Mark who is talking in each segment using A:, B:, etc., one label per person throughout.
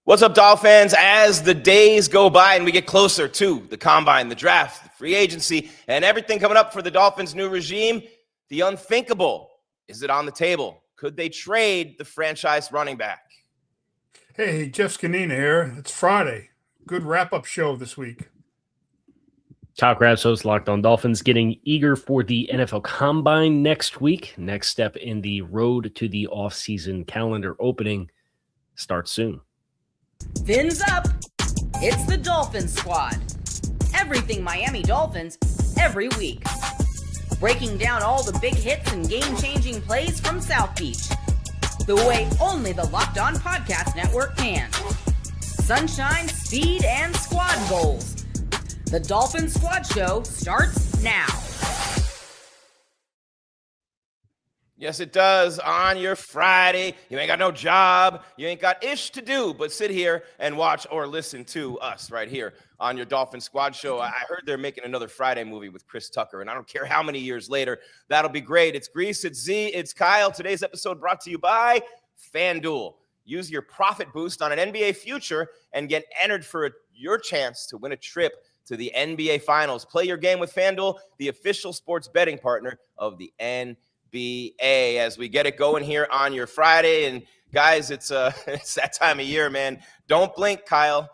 A: What's up, Dolphins? As the days go by and we get closer to the combine, the draft, the free agency, and everything coming up for the Dolphins' new regime, the unthinkable, is it on the table? Could they trade the franchise running back?
B: Hey, Jeff Scanina here. It's Friday. Good wrap-up show this week.
C: Kyle Krabs, host Locked On Dolphins, getting eager for the NFL Combine next week. Next step in the road to the offseason calendar opening starts soon.
D: Fins up. It's the Dolphins Squad. Everything Miami Dolphins every week. Breaking down all the big hits and game-changing plays from South Beach. The way only the Locked On Podcast Network can. Sunshine, speed, and squad goals. The Dolphins Squad Show starts now.
A: Yes, it does. On your Friday, you ain't got no job, you ain't got ish to do, but sit here and watch or listen to us right here on your Dolphin Squad Show. I heard they're making another Friday movie with Chris Tucker, and I don't care how many years later, that'll be great. It's Grease, it's Z, it's Kyle. Today's episode brought to you by FanDuel. Use your profit boost on an NBA future and get entered for your chance to win a trip to the NBA Finals. Play your game with FanDuel, the official sports betting partner of the NBA. As we get it going here on your Friday. And guys, it's that time of year, man. Don't blink, Kyle.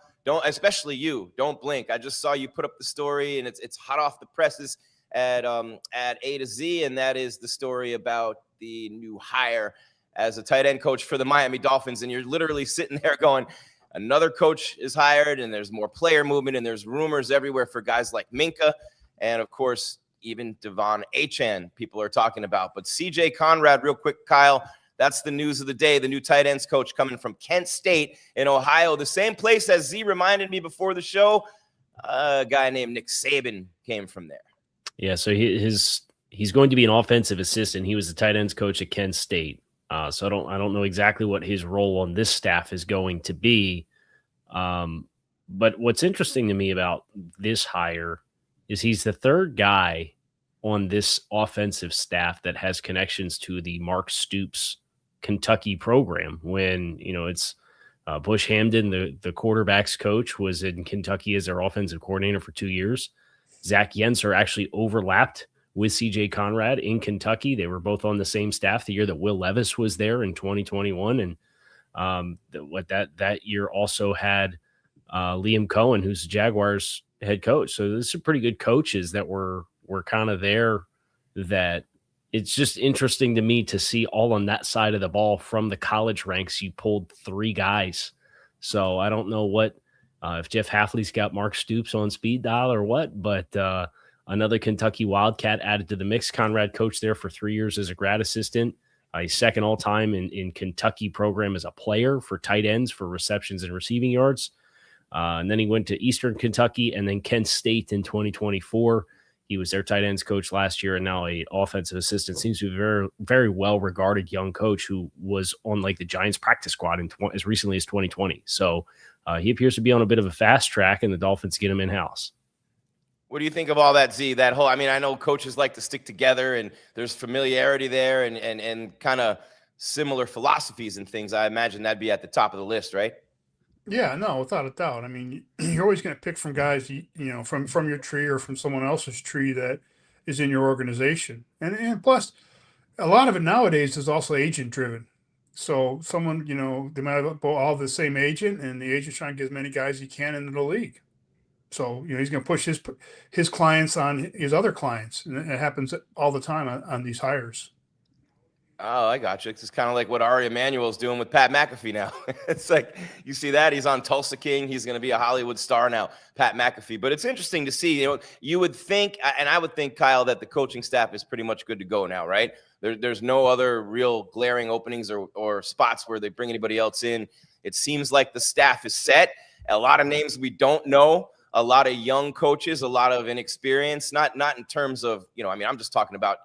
A: Especially you. Don't blink. I just saw you put up the story, and it's hot off the presses at A to Z, and that is the story about the new hire as a tight end coach for the Miami Dolphins. And you're literally sitting there going, another coach is hired, and there's more player movement, and there's rumors everywhere for guys like Minkah, and of course, even DeVon Achane people are talking about. But CJ Conrad, real quick, Kyle, that's the news of the day. The new tight ends coach coming from Kent State in Ohio, the same place as Z reminded me before the show. A guy named Nick Saban came from there.
C: Yeah, so he's going to be an offensive assistant. He was the tight ends coach at Kent State. So I don't know exactly what his role on this staff is going to be. But what's interesting to me about this hire is he's the third guy on this offensive staff that has connections to the Mark Stoops Kentucky program. When, it's Bush Hamden, the quarterback's coach, was in Kentucky as their offensive coordinator for 2 years. Zach Yenser actually overlapped with CJ Conrad in Kentucky. They were both on the same staff the year that Will Levis was there in 2021. And that year also had Liam Cohen, who's the Jaguars head coach. So these are pretty good coaches that were kind of there. That it's just interesting to me to see all on that side of the ball from the college ranks. You pulled three guys. So I don't know what if Jeff Hafley's got Mark Stoops on speed dial or what, but another Kentucky Wildcat added to the mix. Conrad coached there for 3 years as a grad assistant. He's second all time in Kentucky program as a player for tight ends for receptions and receiving yards. And then he went to Eastern Kentucky and then Kent State in 2024. He was their tight ends coach last year and now an offensive assistant. Seems to be a very, very well-regarded young coach who was on like the Giants practice squad as recently as 2020. So he appears to be on a bit of a fast track, and the Dolphins get him in-house.
A: What do you think of all that, Z? That whole, I know coaches like to stick together, and there's familiarity there and kind of similar philosophies and things. I imagine that'd be at the top of the list, right?
B: Yeah, no, without a doubt. You're always going to pick from guys, from your tree or from someone else's tree that is in your organization. And plus, a lot of it nowadays is also agent-driven. So someone, they might have all the same agent, and the agent's trying to get as many guys as he can into the league. So, he's going to push his clients on his other clients. And it happens all the time on these hires.
A: Oh, I got you. It's kind of like what Ari Emanuel's doing with Pat McAfee now. It's like, you see that? He's on Tulsa King. He's going to be a Hollywood star now, Pat McAfee. But it's interesting to see, you would think, and I would think, Kyle, that the coaching staff is pretty much good to go now, right? There's no other real glaring openings or spots where they bring anybody else in. It seems like the staff is set. A lot of names we don't know. A lot of young coaches, a lot of inexperience, not in terms of, I'm just talking about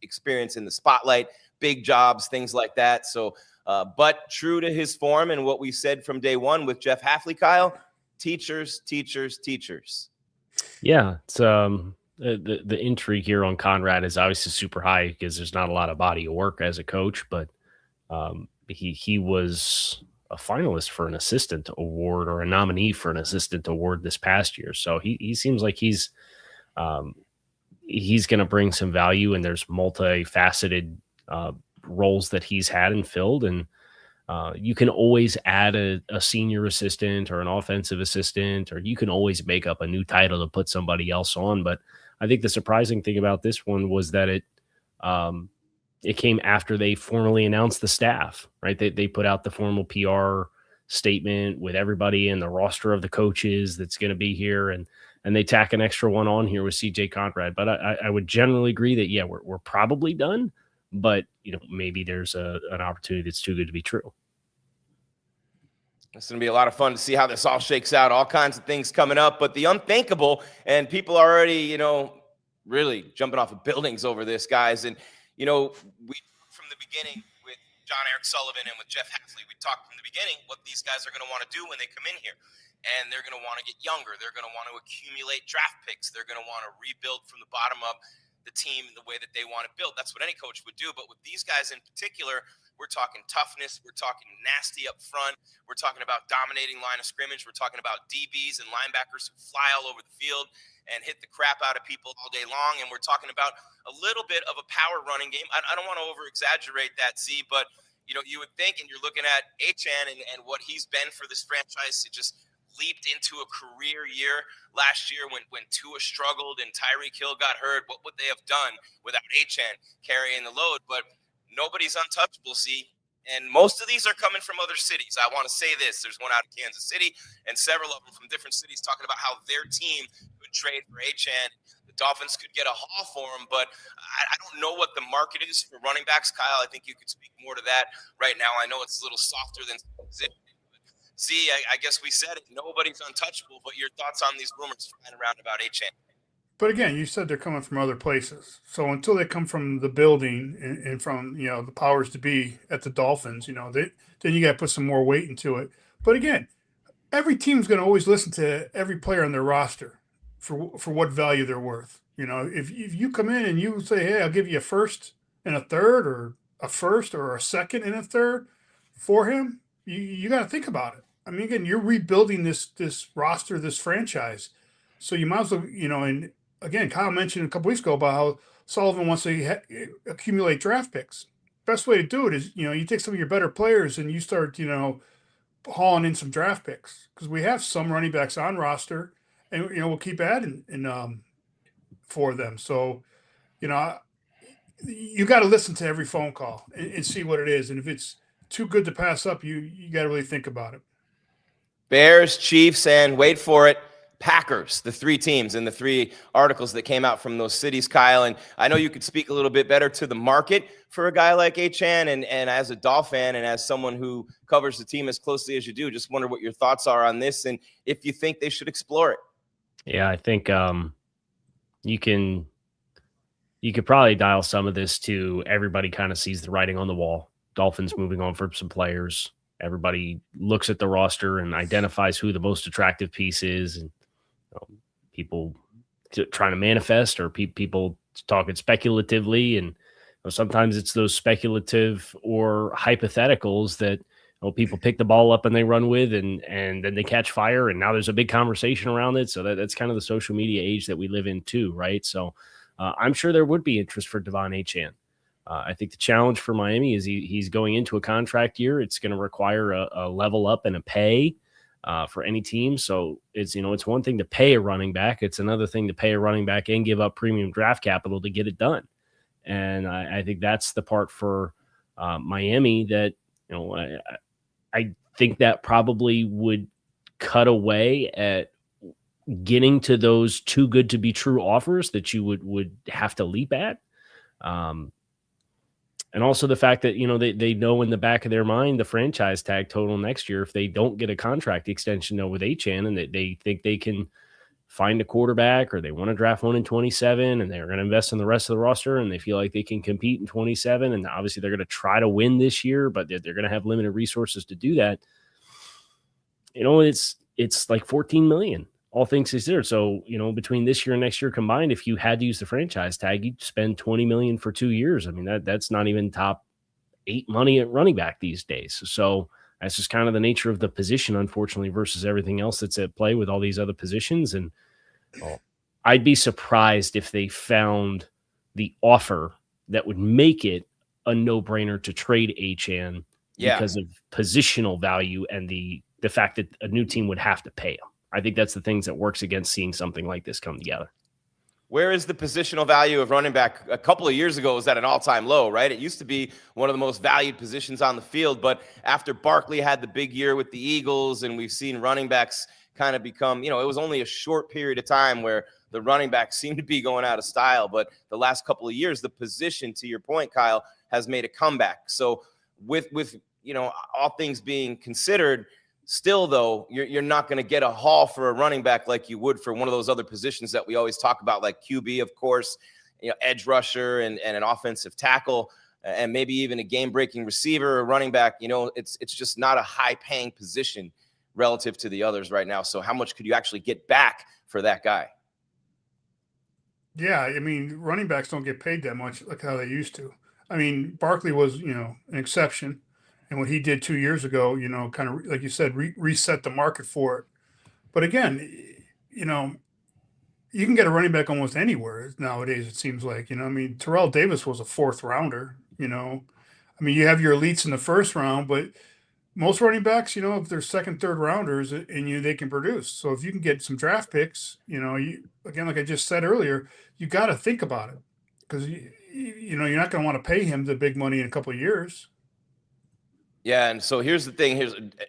A: experience in the spotlight, big jobs, things like that. So, but true to his form and what we said from day one with Jeff Hafley, Kyle, teachers.
C: Yeah, it's the intrigue here on Conrad is obviously super high because there's not a lot of body of work as a coach, but he was finalist for an assistant award or a nominee for an assistant award this past year. So he seems like he's going to bring some value, and there's multifaceted roles that he's had and filled. And you can always add a senior assistant or an offensive assistant, or you can always make up a new title to put somebody else on. But I think the surprising thing about this one was that it came after they formally announced the staff, right? They put out the formal PR statement with everybody and the roster of the coaches that's going to be here. And they tack an extra one on here with CJ Conrad. But I would generally agree that, yeah, we're probably done, but maybe there's an opportunity that's too good to be true.
A: It's going to be a lot of fun to see how this all shakes out. All kinds of things coming up, but the unthinkable, and people are already, really jumping off of buildings over this, guys. And, we from the beginning with John Eric Sullivan and with Jeff Hafley, we talked from the beginning what these guys are going to want to do when they come in here. And they're going to want to get younger. They're going to want to accumulate draft picks. They're going to want to rebuild from the bottom up the team the way that they want to build. That's what any coach would do. But with these guys in particular, we're talking toughness. We're talking nasty up front. We're talking about dominating line of scrimmage. We're talking about DBs and linebackers who fly all over the field and hit the crap out of people all day long. And we're talking about a little bit of a power running game. I don't want to over exaggerate that, Z, but you would think, and you're looking at Achane and what he's been for this franchise, it just leaped into a career year last year when Tua struggled and Tyreek Hill got hurt. What would they have done without Achane carrying the load? But nobody's untouchable, see. And most of these are coming from other cities. I want to say this. There's one out of Kansas City and several of them from different cities talking about how their team could trade for Achane. The Dolphins could get a haul for him, but I don't know what the market is for running backs. Kyle, I think you could speak more to that right now. I know it's a little softer than position. Z, I guess we said it. Nobody's untouchable, but your thoughts on these rumors flying around about Achane?
B: But again, you said they're coming from other places. So until they come from the building and from, the powers to be at the Dolphins, then you got to put some more weight into it. But again, every team's going to always listen to every player on their roster for what value they're worth. If you come in and you say, hey, I'll give you a first and a third, or a first or a second and a third for him, you got to think about it. I mean, again, you're rebuilding this roster, this franchise. So you might as well, and again, Kyle mentioned a couple weeks ago about how Sullivan wants to accumulate draft picks. Best way to do it is, you take some of your better players and you start, hauling in some draft picks, because we have some running backs on roster, and we'll keep adding for them. So, you got to listen to every phone call and see what it is, and if it's too good to pass up, you got to really think about it.
A: Bears, Chiefs, and wait for it, Packers, the three teams and the three articles that came out from those cities, Kyle. And I know you could speak a little bit better to the market for a guy like Achane, and as a Dolphin fan and as someone who covers the team as closely as you do, just wonder what your thoughts are on this and if you think they should explore it.
C: Yeah, I think you could probably dial some of this to everybody kind of sees the writing on the wall. Dolphins moving on for some players. Everybody looks at the roster and identifies who the most attractive piece is, and people trying to manifest, or people talking speculatively, and sometimes it's those speculative or hypotheticals that people pick the ball up and they run with, and then they catch fire, and now there's a big conversation around it. So that's kind of the social media age that we live in too, right? So I'm sure there would be interest for DeVon Achane. I think the challenge for Miami is he's going into a contract year. It's going to require a level up and a pay for any team. So it's one thing to pay a running back. It's another thing to pay a running back and give up premium draft capital to get it done. And I think that's the part for Miami that, I think that probably would cut away at getting to those too good to be true offers that you would have to leap at. And also the fact that, they know in the back of their mind the franchise tag total next year if they don't get a contract extension with Achane, and they think they can find a quarterback, or they want to draft one in 27, and they're going to invest in the rest of the roster, and they feel like they can compete in 27. And obviously they're going to try to win this year, but they're going to have limited resources to do that. It's like $14 million, all things considered. So, between this year and next year combined, if you had to use the franchise tag, you'd spend $20 million for 2 years. I mean, that's not even top 8 money at running back these days. So That's just kind of the nature of the position, unfortunately, versus everything else that's at play with all these other positions. And I'd be surprised if they found the offer that would make it a no-brainer to trade Achane because of positional value and the fact that a new team would have to pay him. I think that's the things that works against seeing something like this come together.
A: Where is the positional value of running back? A couple of years ago, it was at an all-time low, right? It used to be one of the most valued positions on the field, but after Barkley had the big year with the Eagles, and we've seen running backs kind of become, it was only a short period of time where the running backs seemed to be going out of style, but the last couple of years, the position, to your point, Kyle, has made a comeback. So with all things being considered, still, though, you're not going to get a haul for a running back like you would for one of those other positions that we always talk about, like QB, of course, edge rusher and an offensive tackle, and maybe even a game-breaking receiver or running back. It's just not a high-paying position relative to the others right now. So how much could you actually get back for that guy?
B: Yeah, I mean, running backs don't get paid that much like how they used to. I mean, Barkley was, an exception. And what he did 2 years ago, kind of, like you said, reset the market for it. But again, you can get a running back almost anywhere nowadays, it seems like. I mean, Terrell Davis was a 4th rounder, I mean, you have your elites in the 1st round, but most running backs, if they're 2nd, 3rd rounders and they can produce. So if you can get some draft picks, again, like I just said earlier, you got to think about it because, you're not going to want to pay him the big money in a couple of years.
A: Yeah, and so here's the thing.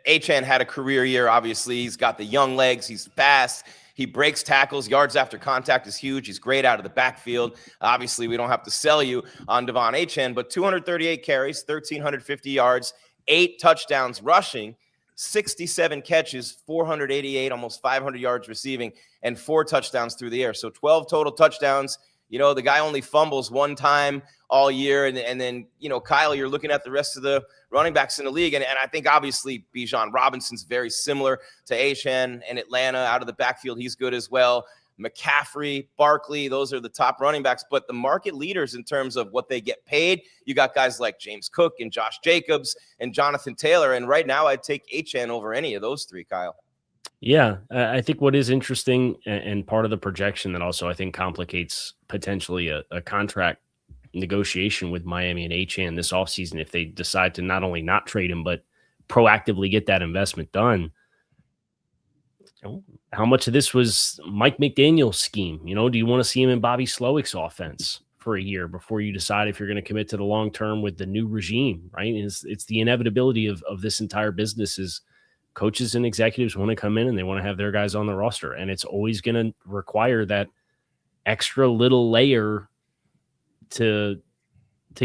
A: Achane had a career year, obviously. He's got the young legs. He's fast. He breaks tackles. Yards after contact is huge. He's great out of the backfield. Obviously, we don't have to sell you on DeVon Achane, but 238 carries, 1,350 yards, 8 touchdowns rushing, 67 catches, 488, almost 500 yards receiving, and 4 touchdowns through the air. So 12 total touchdowns. The guy only fumbles 1 time all year. And then, Kyle, you're looking at the rest of the running backs in the league. And I think obviously Bijan Robinson's very similar to Achane in Atlanta. Out of the backfield, he's good as well. McCaffrey, Barkley, those are the top running backs. But the market leaders in terms of what they get paid, you got guys like James Cook and Josh Jacobs and Jonathan Taylor. And right now I'd take Achane over any of those 3, Kyle.
C: Yeah, I think what is interesting and part of the projection that also I think complicates potentially a contract negotiation with Miami and Achane this offseason if they decide to not only not trade him, but proactively get that investment done. How much of this was Mike McDaniel's scheme? Do you want to see him in Bobby Slowick's offense for a year before you decide if you're going to commit to the long term with the new regime, right? It's the inevitability of this entire business is coaches and executives want to come in and they want to have their guys on the roster. And it's always going to require that extra little layer to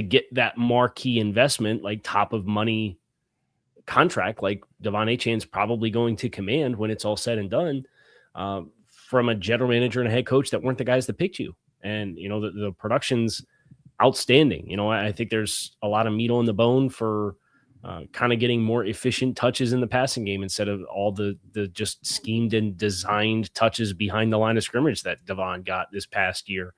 C: get that marquee investment, like top of money contract, like DeVon Achane's probably going to command when it's all said and done, from a general manager and a head coach that weren't the guys that picked you. And, the production's outstanding. I think there's a lot of meat on the bone for kind of getting more efficient touches in the passing game instead of all the just schemed and designed touches behind the line of scrimmage that DeVon got this past year.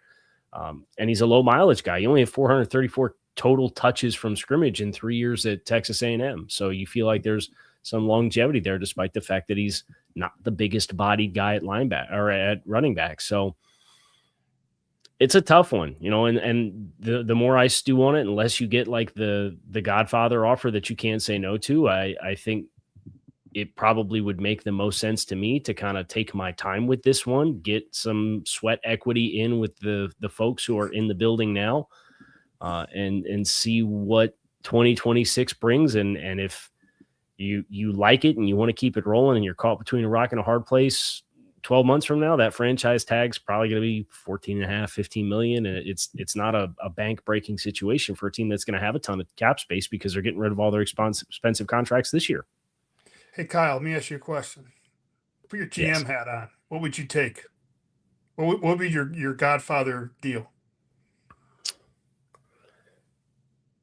C: And he's a low mileage guy. He only had 434 total touches from scrimmage in 3 years at Texas A&M. So you feel like there's some longevity there, despite the fact that he's not the biggest bodied guy at linebacker or at running back. So it's a tough one, and the more I stew on it, unless you get like the Godfather offer that you can't say no to, I think it probably would make the most sense to me to kind of take my time with this one, get some sweat equity in with the folks who are in the building now, and see what 2026 brings. And if you like it and you want to keep it rolling and you're caught between a rock and a hard place, 12 months from now, that franchise tag's probably going to be 14.5, 15 million. And it's not a bank breaking situation for a team that's going to have a ton of cap space because they're getting rid of all their expensive contracts this year.
B: Hey, Kyle, let me ask you a question. Put your GM hat on. What would you take? What would be your Godfather deal?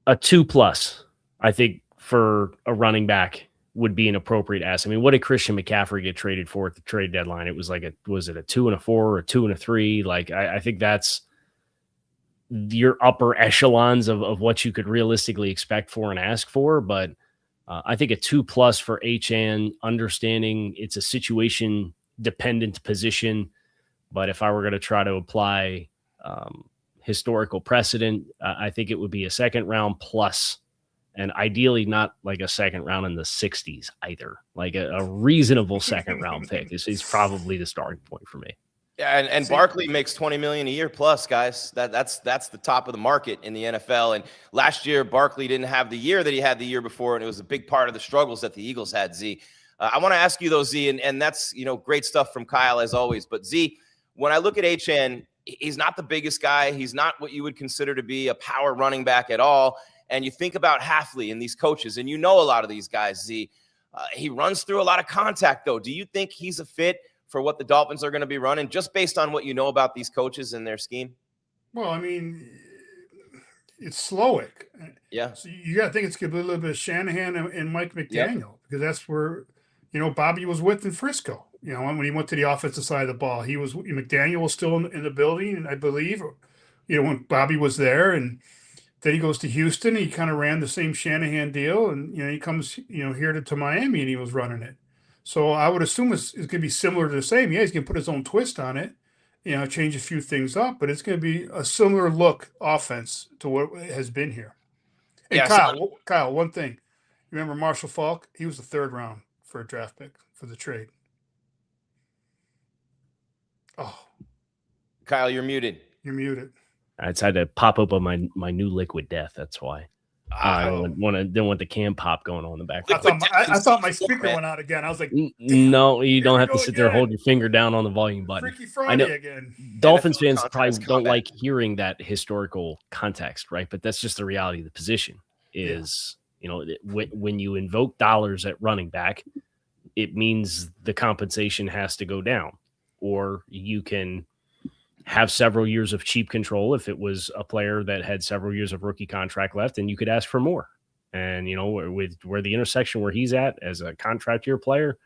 C: A 2+, I think, for a running back would be an appropriate ask. I mean, what did Christian McCaffrey get traded for at the trade deadline? It was like was it a 2 and a 4 or a 2 and a 3? Like, I think that's your upper echelons of what you could realistically expect for and ask for. But I think a 2+ for Achane, understanding it's a situation dependent position. But if I were going to try to apply historical precedent, I think it would be a second round plus, and ideally not like a second round in the 60s either. Like a reasonable second round pick is probably the starting point for me.
A: Yeah, and Barkley makes $20 million a year plus, guys. That's the top of the market in the NFL. And last year, Barkley didn't have the year that he had the year before, and it was a big part of the struggles that the Eagles had. Z, I want to ask you though, Z, and that's great stuff from Kyle as always. But Z, when I look at Achane, he's not the biggest guy. He's not what you would consider to be a power running back at all. And you think about Hafley and these coaches, and a lot of these guys. Z, he runs through a lot of contact though. Do you think he's a fit for what the Dolphins are going to be running, just based on what you know about these coaches and their scheme?
B: Well, I mean, it's Slowick.
A: Yeah.
B: So you got to think it's going to be a little bit of Shanahan and Mike McDaniel, because that's where, Bobby was with in Frisco. When he went to the offensive side of the ball, McDaniel was still in the building, I believe, when Bobby was there. And then he goes to Houston. He kind of ran the same Shanahan deal. And, he comes, here to Miami, and he was running it. So I would assume it's going to be similar to the same. Yeah, he's going to put his own twist on it, change a few things up, but it's going to be a similar look offense to what has been here. And
A: yeah,
B: Kyle, one thing. You remember Marshall Faulk? He was the third round for a draft pick for the trade. Oh.
A: Kyle, you're muted.
B: You're muted.
C: I had to pop up on my new liquid death. That's why. I didn't want the cam pop going on in the background.
B: I thought my speaker went out again. I was like,
C: no, you don't have to sit there and hold your finger down on the volume button.
B: Freaky Friday again.
C: Dolphins fans probably don't like hearing that historical context, right? But that's just the reality of the position is, when you invoke dollars at running back, it means the compensation has to go down, or you can have several years of cheap control if it was a player that had several years of rookie contract left, and you could ask for more. And, with where the intersection where he's at as a contract year player,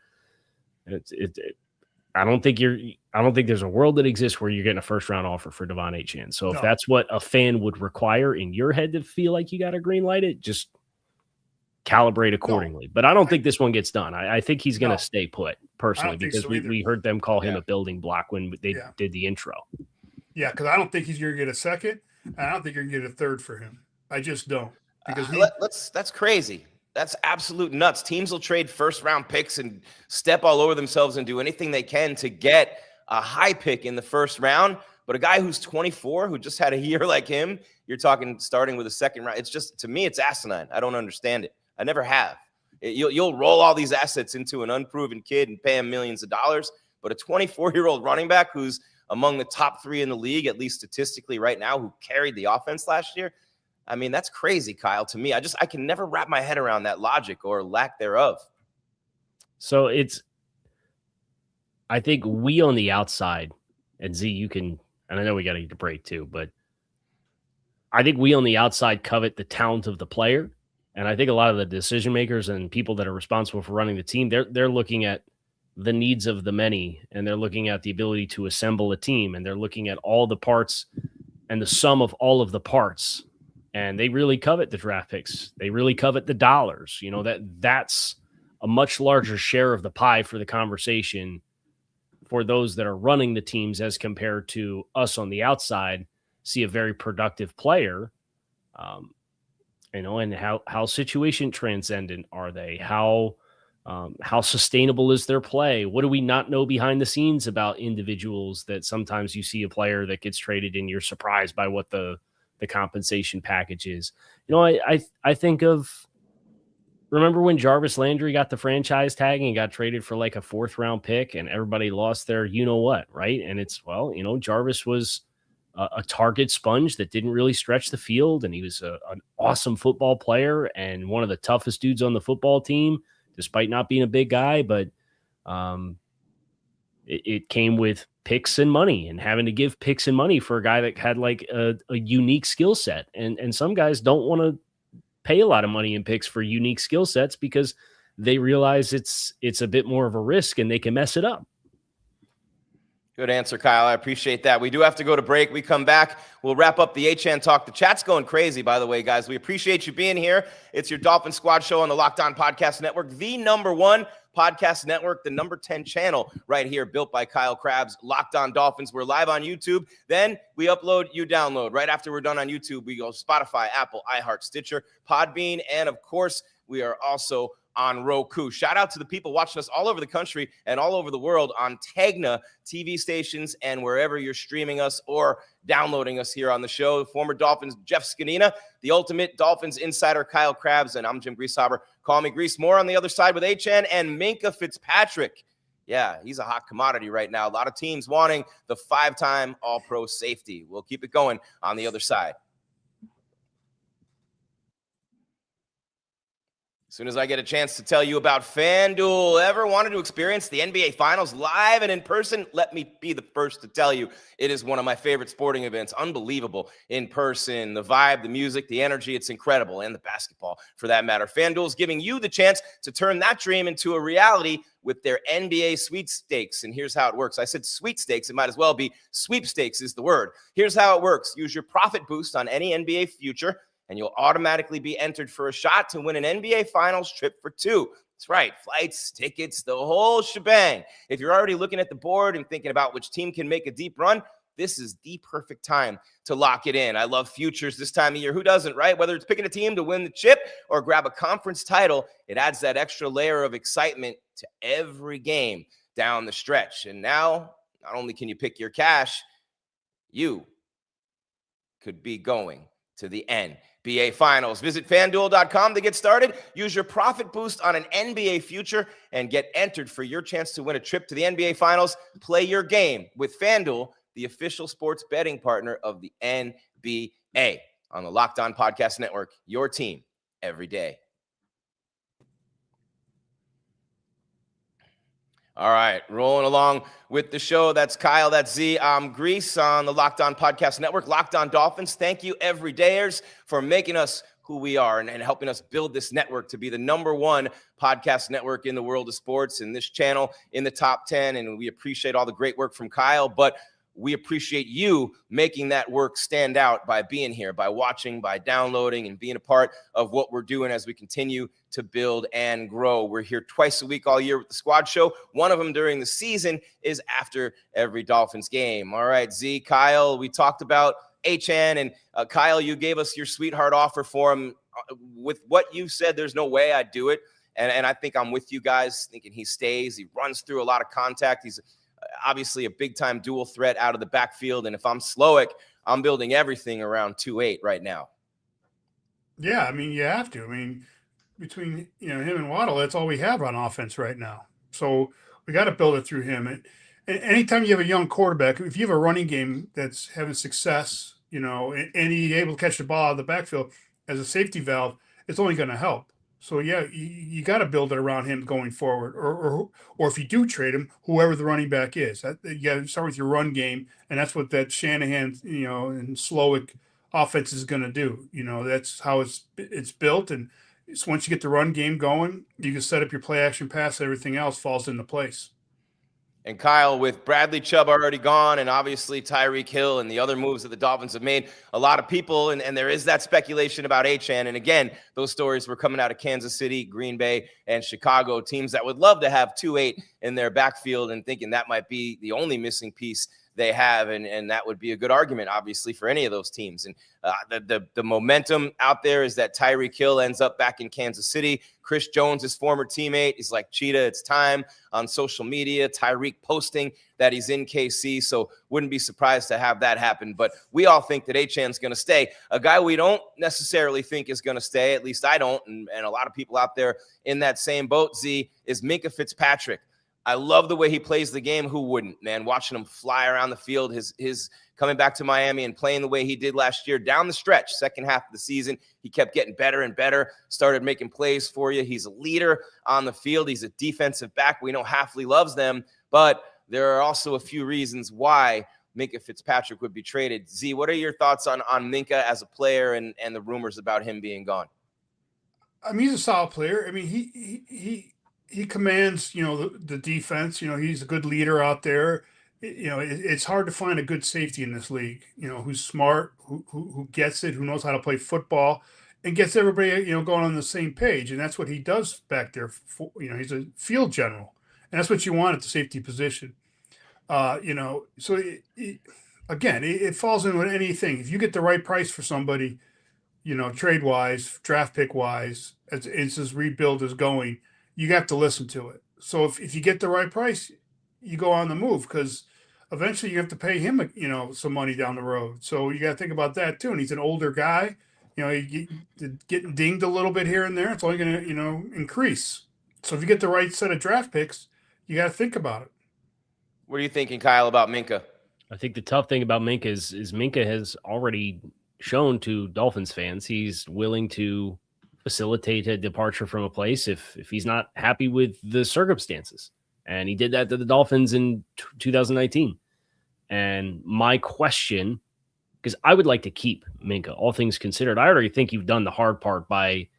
C: I don't think there's a world that exists where you're getting a first round offer for DeVon Achane. So if that's what a fan would require in your head to feel like you got to green light it, just calibrate accordingly. But I don't think this one gets done. I think he's going to stay put personally, because we heard them call him a building block when they did the intro.
B: Yeah, because I don't think he's going to get a second, and I don't think you're going to get a third for him. I just don't. Because
A: that's crazy. That's absolute nuts. Teams will trade first-round picks and step all over themselves and do anything they can to get a high pick in the first round. But a guy who's 24, who just had a year like him, you're talking starting with a second round. It's just, to me, it's asinine. I don't understand it. I never have. You'll roll all these assets into an unproven kid and pay him millions of dollars. But a 24-year-old running back who's among the top 3 in the league, at least statistically right now, who carried the offense last year, I mean, that's crazy, Kyle, to me. I can never wrap my head around that logic or lack thereof.
C: So I think we on the outside, and Z, you can, and I know we got to get a break too, but I think we on the outside covet the talent of the player. And I think a lot of the decision makers and people that are responsible for running the team, they're looking at the needs of the many, and they're looking at the ability to assemble a team, and they're looking at all the parts and the sum of all of the parts. And they really covet the draft picks. They really covet the dollars. That's a much larger share of the pie for the conversation for those that are running the teams, as compared to us on the outside see a very productive player. And how situation transcendent are they? How sustainable is their play? What do we not know behind the scenes about individuals that sometimes you see a player that gets traded and you're surprised by what the compensation package is? I think of, remember when Jarvis Landry got the franchise tag and got traded for like a 4th round pick, and everybody lost their what, right? And it's, Jarvis was a target sponge that didn't really stretch the field, and he was an awesome football player and one of the toughest dudes on the football team, despite not being a big guy. But it came with picks and money, and having to give picks and money for a guy that had like a unique skill set. And some guys don't want to pay a lot of money in picks for unique skill sets because they realize it's a bit more of a risk and they can mess it up.
A: Good answer, Kyle. I appreciate that. We do have to go to break. We come back. We'll wrap up the Achane talk. The chat's going crazy, by the way, guys. We appreciate you being here. It's your Dolphin Squad show on the Locked On Podcast Network, the #1 podcast network, the number 10 channel right here, built by Kyle Krabs, Locked On Dolphins. We're live on YouTube. Then we upload, you download. Right after we're done on YouTube, we go Spotify, Apple, iHeart, Stitcher, Podbean, and of course, we are also on Roku. Shout out to the people watching us all over the country and all over the world on Tegna TV stations and wherever you're streaming us or downloading us here on the show. Former Dolphins Jeff Scanina, the ultimate Dolphins insider Kyle Krabs, and I'm Jim Greasehaber. Call me Grease. More on the other side with Achane and Minkah Fitzpatrick. Yeah, he's a hot commodity right now. A lot of teams wanting the 5-time All-Pro safety. We'll keep it going on the other side. As soon as I get a chance to tell you about FanDuel, ever wanted to experience the NBA Finals live and in person? Let me be the first to tell you, it is one of my favorite sporting events. Unbelievable in person, the vibe, the music, the energy, it's incredible, and the basketball for that matter. FanDuel is giving you the chance to turn that dream into a reality with their NBA sweepstakes. And here's how it works. I said sweepstakes. It might as well be sweepstakes is the word. Here's how it works. Use your profit boost on any NBA future, and you'll automatically be entered for a shot to win an NBA Finals trip for 2. That's right, flights, tickets, the whole shebang. If you're already looking at the board and thinking about which team can make a deep run, this is the perfect time to lock it in. I love futures this time of year. Who doesn't, right? Whether it's picking a team to win the chip or grab a conference title, it adds that extra layer of excitement to every game down the stretch. And now, not only can you pick your cash, you could be going to the NBA Finals. Visit FanDuel.com to get started. Use your profit boost on an NBA future and get entered for your chance to win a trip to the NBA Finals. Play your game with FanDuel, the official sports betting partner of the NBA. On the Locked On Podcast Network, your team every day. All right, rolling along with the show. That's Kyle, that's Z. I'm Grease on the Locked On Podcast Network, Locked On Dolphins. Thank you, everydayers, for making us who we are and helping us build this network to be the #1 podcast network in the world of sports, and this channel in the top 10. And we appreciate all the great work from Kyle, but we appreciate you making that work stand out by being here, by watching, by downloading, and being a part of what we're doing as we continue to build and grow. We're here twice a week all year with the Squad Show. One of them during the season is after every Dolphins game. All right, Z, Kyle, we talked about Achane, and Kyle, you gave us your sweetheart offer for him. With what you said, there's no way I'd do it. And I think I'm with you guys, thinking he stays. He runs through a lot of contact. He's obviously a big-time dual threat out of the backfield. And if I'm Slowick, I'm building everything around 2.8 right now.
B: Yeah, I mean, you have to. I mean, between him and Waddle, that's all we have on offense right now. So we got to build it through him. And anytime you have a young quarterback, if you have a running game that's having success, and he's able to catch the ball out of the backfield as a safety valve, it's only going to help. So yeah, you got to build it around him going forward, or if you do trade him, whoever the running back is, you got to start with your run game, and that's what that Shanahan, and Slowick offense is going to do. That's how it's built, and so once you get the run game going, you can set up your play action pass. Everything else falls into place.
A: And Kyle, with Bradley Chubb already gone, and obviously Tyreek Hill and the other moves that the Dolphins have made, a lot of people, and there is that speculation about Achane. And again, those stories were coming out of Kansas City, Green Bay, and Chicago, teams that would love to have 2.8 in their backfield and thinking that might be the only missing piece they have, and that would be a good argument, obviously, for any of those teams. And the momentum out there is that Tyreek Hill ends up back in Kansas City. Chris Jones, his former teammate, is like, Cheetah, it's time on social media. Tyreek posting that he's in KC, so wouldn't be surprised to have that happen. But we all think that Achane's going to stay. A guy we don't necessarily think is going to stay, at least I don't, and a lot of people out there in that same boat, Z, is Minkah Fitzpatrick. I love the way he plays the game. Who wouldn't, man? Watching him fly around the field, his coming back to Miami and playing the way he did last year down the stretch, second half of the season, he kept getting better and better, started making plays for you. He's a leader on the field. He's a defensive back. We know Hafley loves them, but there are also a few reasons why Minkah Fitzpatrick would be traded. Z, what are your thoughts on Minkah as a player and the rumors about him being gone?
B: I mean, he's a solid player. I mean, he commands, the defense. He's a good leader out there. it's hard to find a good safety in this league, who's smart, who gets it, who knows how to play football, and gets everybody, going on the same page. And that's what he does back there. He's a field general, and that's what you want at the safety position. So again, it falls in with anything. If you get the right price for somebody, trade wise, draft pick wise, as this rebuild is going, you have to listen to it. So if you get the right price, you go on the move, because eventually you have to pay him, some money down the road. So you got to think about that too. And he's an older guy, getting dinged a little bit here and there. It's only going to, increase. So if you get the right set of draft picks, you got to think about it.
A: What are you thinking, Kyle, about Minkah?
C: I think the tough thing about Minkah is Minkah has already shown to Dolphins fans he's willing to facilitate a departure from a place if he's not happy with the circumstances. And he did that to the Dolphins in 2019. And my question, because I would like to keep Minkah, all things considered, I already think you've done the hard part by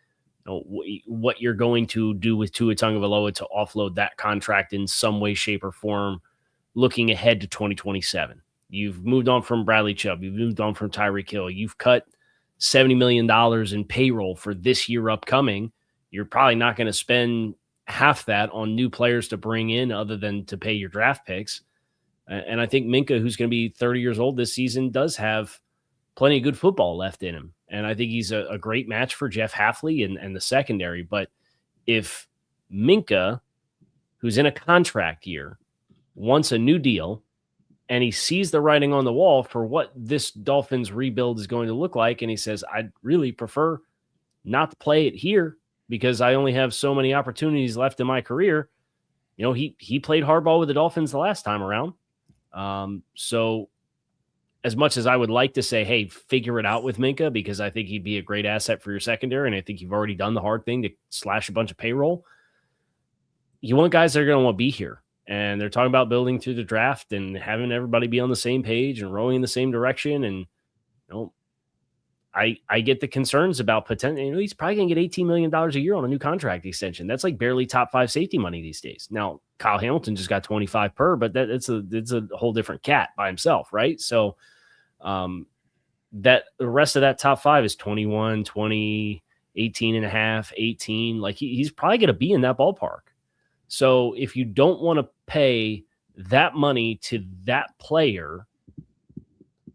C: what you're going to do with Tua Tagovailoa to offload that contract in some way, shape, or form, looking ahead to 2027. You've moved on from Bradley Chubb. You've moved on from Tyreek Hill. You've cut $70 million in payroll for this year upcoming. You're probably not going to spend half that on new players to bring in other than to pay your draft picks. And I think Minkah, who's going to be 30 years old this season, does have plenty of good football left in him. And I think he's a great match for Jeff Hafley and the secondary. But if Minkah, who's in a contract year, wants a new deal, and he sees the writing on the wall for what this Dolphins rebuild is going to look like, and he says, I'd really prefer not to play it here because I only have so many opportunities left in my career. He played hardball with the Dolphins the last time around. So as much as I would like to say, hey, figure it out with Minkah, because I think he'd be a great asset for your secondary, and I think you've already done the hard thing to slash a bunch of payroll, you want guys that are going to want to be here. And they're talking about building through the draft and having everybody be on the same page and rowing in the same direction. And I get the concerns about potential. He's probably going to get $18 million a year on a new contract extension. That's like barely top 5 safety money these days. Now, Kyle Hamilton just got 25 per, but it's a whole different cat by himself, right? So that the rest of that top 5 is 21, 20, 18 and a half, 18. Like he's probably going to be in that ballpark. So if you don't want to pay that money to that player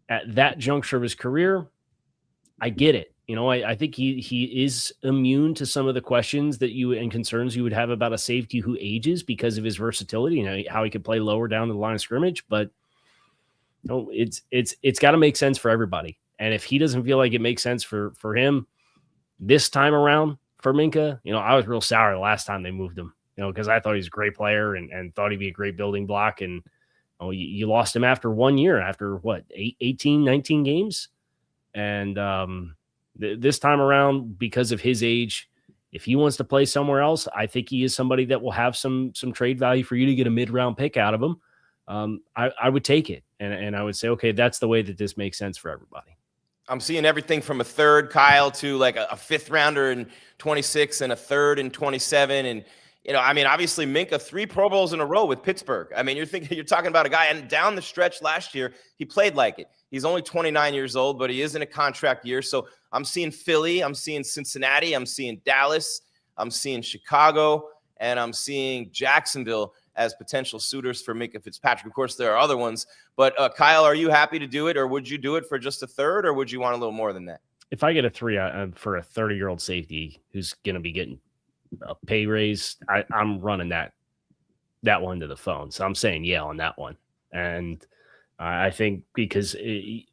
C: at that juncture of his career, I get it. I think he is immune to some of the questions and concerns you would have about a safety who ages because of his versatility, how he could play lower down the line of scrimmage. But it's got to make sense for everybody. And if he doesn't feel like it makes sense for him this time around for Minkah, I was real sour the last time they moved him. Because I thought he was a great player and thought he'd be a great building block. And you lost him after 1 year, after 18, 19 games. And this time around, because of his age, if he wants to play somewhere else, I think he is somebody that will have some trade value for you to get a mid-round pick out of him. I would take it. And I would say, okay, that's the way that this makes sense for everybody.
A: I'm seeing everything from a third, Kyle, to like a fifth rounder in 26 and a third in 27. And obviously Minkah 3 Pro Bowls in a row with Pittsburgh. You're talking about a guy, and down the stretch last year, he played like it. He's only 29 years old, but he is in a contract year. So I'm seeing Philly, I'm seeing Cincinnati, I'm seeing Dallas, I'm seeing Chicago, and I'm seeing Jacksonville as potential suitors for Minkah Fitzpatrick. Of course, there are other ones, but Kyle, are you happy to do it, or would you do it for just a third, or would you want a little more than that?
C: If I get a 3 for a 30-year-old safety who's going to be getting a pay raise, I'm running that one to the phone. So I'm saying yeah on that one. And I think because the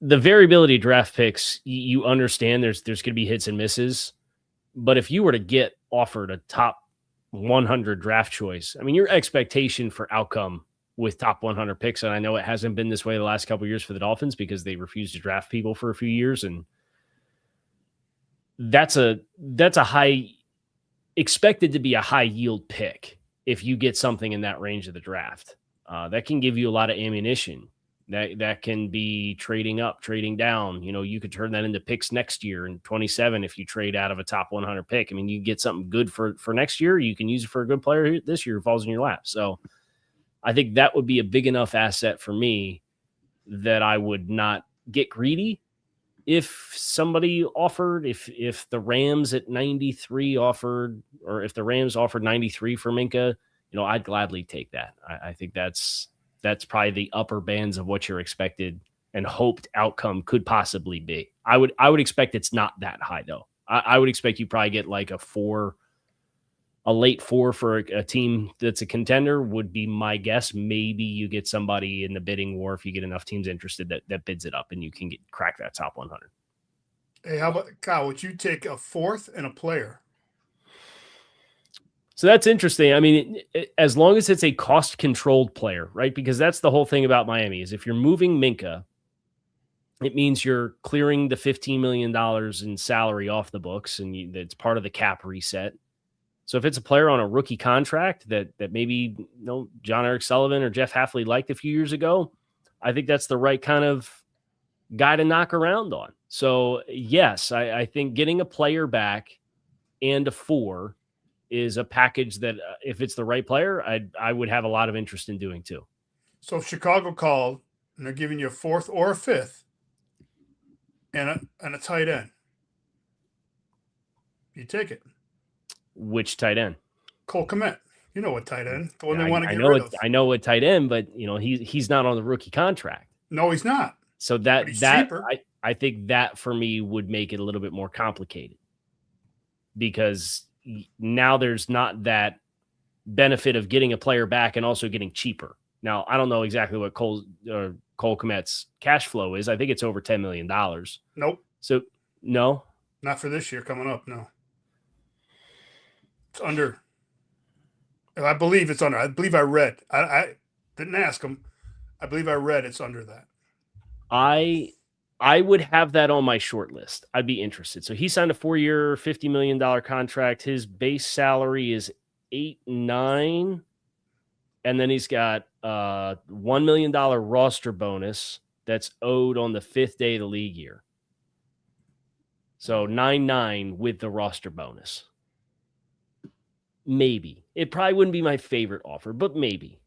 C: variability of draft picks, you understand there's going to be hits and misses. But if you were to get offered a top 100 draft choice, your expectation for outcome with top 100 picks, and I know it hasn't been this way the last couple of years for the Dolphins because they refused to draft people for a few years, and that's a high expected to be a high yield pick if you get something in that range of the draft. That can give you a lot of ammunition. That can be trading up, trading down. You could turn that into picks next year in 27 if you trade out of a top 100 pick. You get something good for next year. You can use it for a good player this year who falls in your lap. So I think that would be a big enough asset for me that I would not get greedy. If somebody offered, if the Rams at 93 offered, or if the Rams offered 93 for Minkah, I'd gladly take that. I think that's probably the upper bands of what your expected and hoped outcome could possibly be. I would expect it's not that high though. I would expect you probably get like a late 4 for a team that's a contender would be my guess. Maybe you get somebody in the bidding war if you get enough teams interested that bids it up and you can crack that top 100.
B: Hey, how about Kyle? Would you take a 4th and a player?
C: So that's interesting. I mean, as long as it's a cost-controlled player, right? Because that's the whole thing about Miami is if you're moving Minkah, it means you're clearing the $15 million in salary off the books, and it's part of the cap reset. So if it's a player on a rookie contract that maybe John Eric Sullivan or Jeff Hafley liked a few years ago, I think that's the right kind of guy to knock around on. So yes, I think getting a player back and a 4 is a package that if it's the right player, I would have a lot of interest in doing too.
B: So if Chicago called and they're giving you a 4th or a 5th and a tight end, you take it.
C: Which tight end?
B: Cole Kmet. You know what tight end? The one
C: Yeah,
B: they want to
C: I
B: get
C: know
B: rid
C: it,
B: of.
C: I know what tight end, but he's not on the rookie contract.
B: No, he's not.
C: So
B: But he's cheaper.
C: I think that for me would make it a little bit more complicated because now there's not that benefit of getting a player back and also getting cheaper. Now, I don't know exactly what Cole Kmet's cash flow is. I think it's over $10 million.
B: Nope.
C: So no,
B: Not for this year coming up. No. It's under. I believe it's under. I believe I read. I didn't ask him. I believe I read it's under that.
C: I would have that on my short list. I'd be interested. So he signed a 4-year, $50 million contract. His base salary is 8.9, and then he's got a $1 million roster bonus that's owed on the 5th day of the league year. So 9.9 with the roster bonus. Maybe. It probably wouldn't be my favorite offer, but maybe.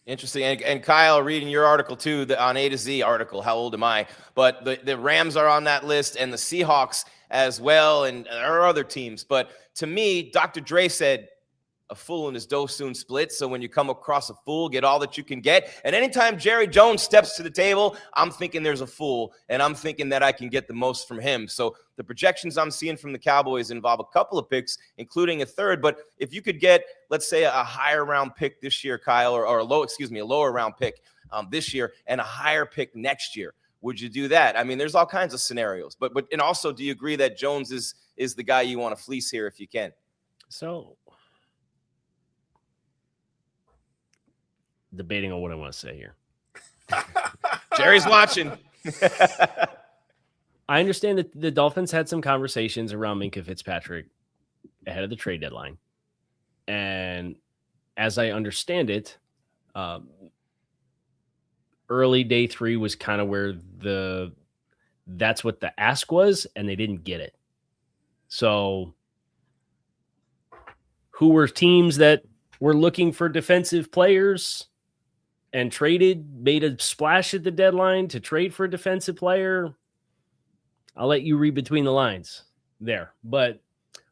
A: Interesting. And Kyle, reading your article too, on A to Z article, how old am I? But the Rams are on that list and the Seahawks as well, and there are other teams. But to me, Dr. Dre said, a fool and his dough soon splits. So when you come across a fool, get all that you can get. And anytime Jerry Jones steps to the table, I'm thinking there's a fool, and I'm thinking that I can get the most from him. So the projections I'm seeing from the Cowboys involve a couple of picks, including a 3rd. But if you could get, let's say, a higher round pick this year, Kyle, or a lower round pick this year and a higher pick next year, would you do that? I mean, there's all kinds of scenarios. But and also, do you agree that Jones is the guy you want to fleece here if you can?
C: So debating on what I want to say here.
A: Jerry's watching.
C: I understand that the Dolphins had some conversations around Minkah Fitzpatrick ahead of the trade deadline. And as I understand it, early day 3 was kind of where that's what the ask was, and they didn't get it. So who were teams that were looking for defensive players and made a splash at the deadline to trade for a defensive player? I'll let you read between the lines there. But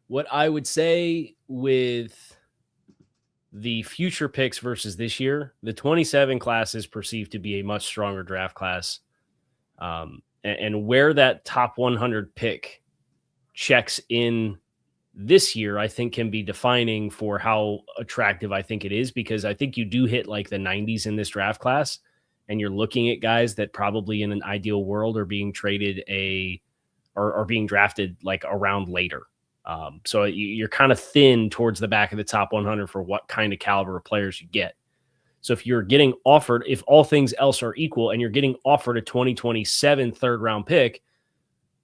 C: what I would say with the future picks versus this year, the 27 class is perceived to be a much stronger draft class. And where that top 100 pick checks in this year, I think can be defining for how attractive I think it is, because I think you do hit like the 90s in this draft class, and you're looking at guys that probably in an ideal world are being traded or being drafted like around later. So you're kind of thin towards the back of the top 100 for what kind of caliber of players you get. So if you're getting offered, if all things else are equal, and you're getting offered a 2027 3rd round pick,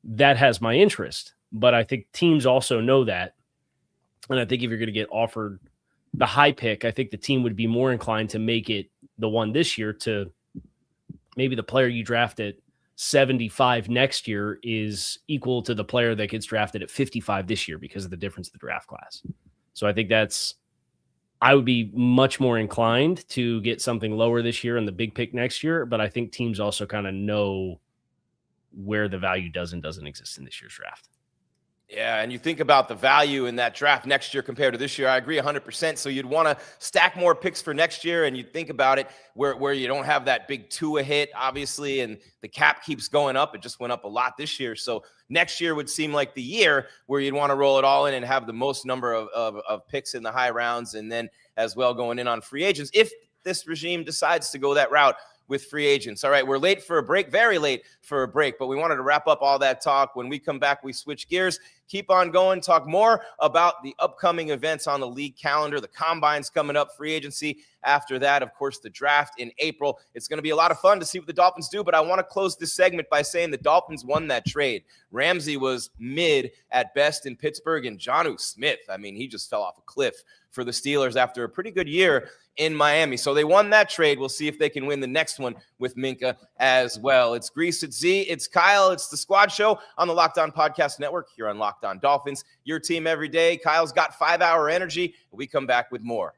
C: that has my interest. But I think teams also know that. And I think if you're going to get offered the high pick, I think the team would be more inclined to make it the one this year to maybe the player you draft at 75 next year is equal to the player that gets drafted at 55 this year because of the difference of the draft class. So I think I would be much more inclined to get something lower this year and the big pick next year. But I think teams also kind of know where the value does and doesn't exist in this year's draft.
A: Yeah, and you think about the value in that draft next year compared to this year, I agree 100%. So you'd want to stack more picks for next year, and you think about it where you don't have that big Tua hit, obviously, and the cap keeps going up. It just went up a lot this year. So next year would seem like the year where you'd want to roll it all in and have the most number of picks in the high rounds, and then as well going in on free agents if this regime decides to go that route with free agents. All right, we're late for a break, very late for a break, but we wanted to wrap up all that talk. When we come back, we switch gears, keep on going, talk more about the upcoming events on the league calendar, the combines coming up, free agency. After that, of course, the draft in April. It's going to be a lot of fun to see what the Dolphins do, but I want to close this segment by saying the Dolphins won that trade. Ramsey was mid at best in Pittsburgh, and Jonnu Smith, I mean, he just fell off a cliff for the Steelers after a pretty good year in Miami. So they won that trade. We'll see if they can win the next one with Minkah as well. It's Grease, it's Z, it's Kyle, it's the Squad Show on the Locked On Podcast Network here on Locked On Dolphins. Your team every day. Kyle's got 5-hour energy. We come back with more.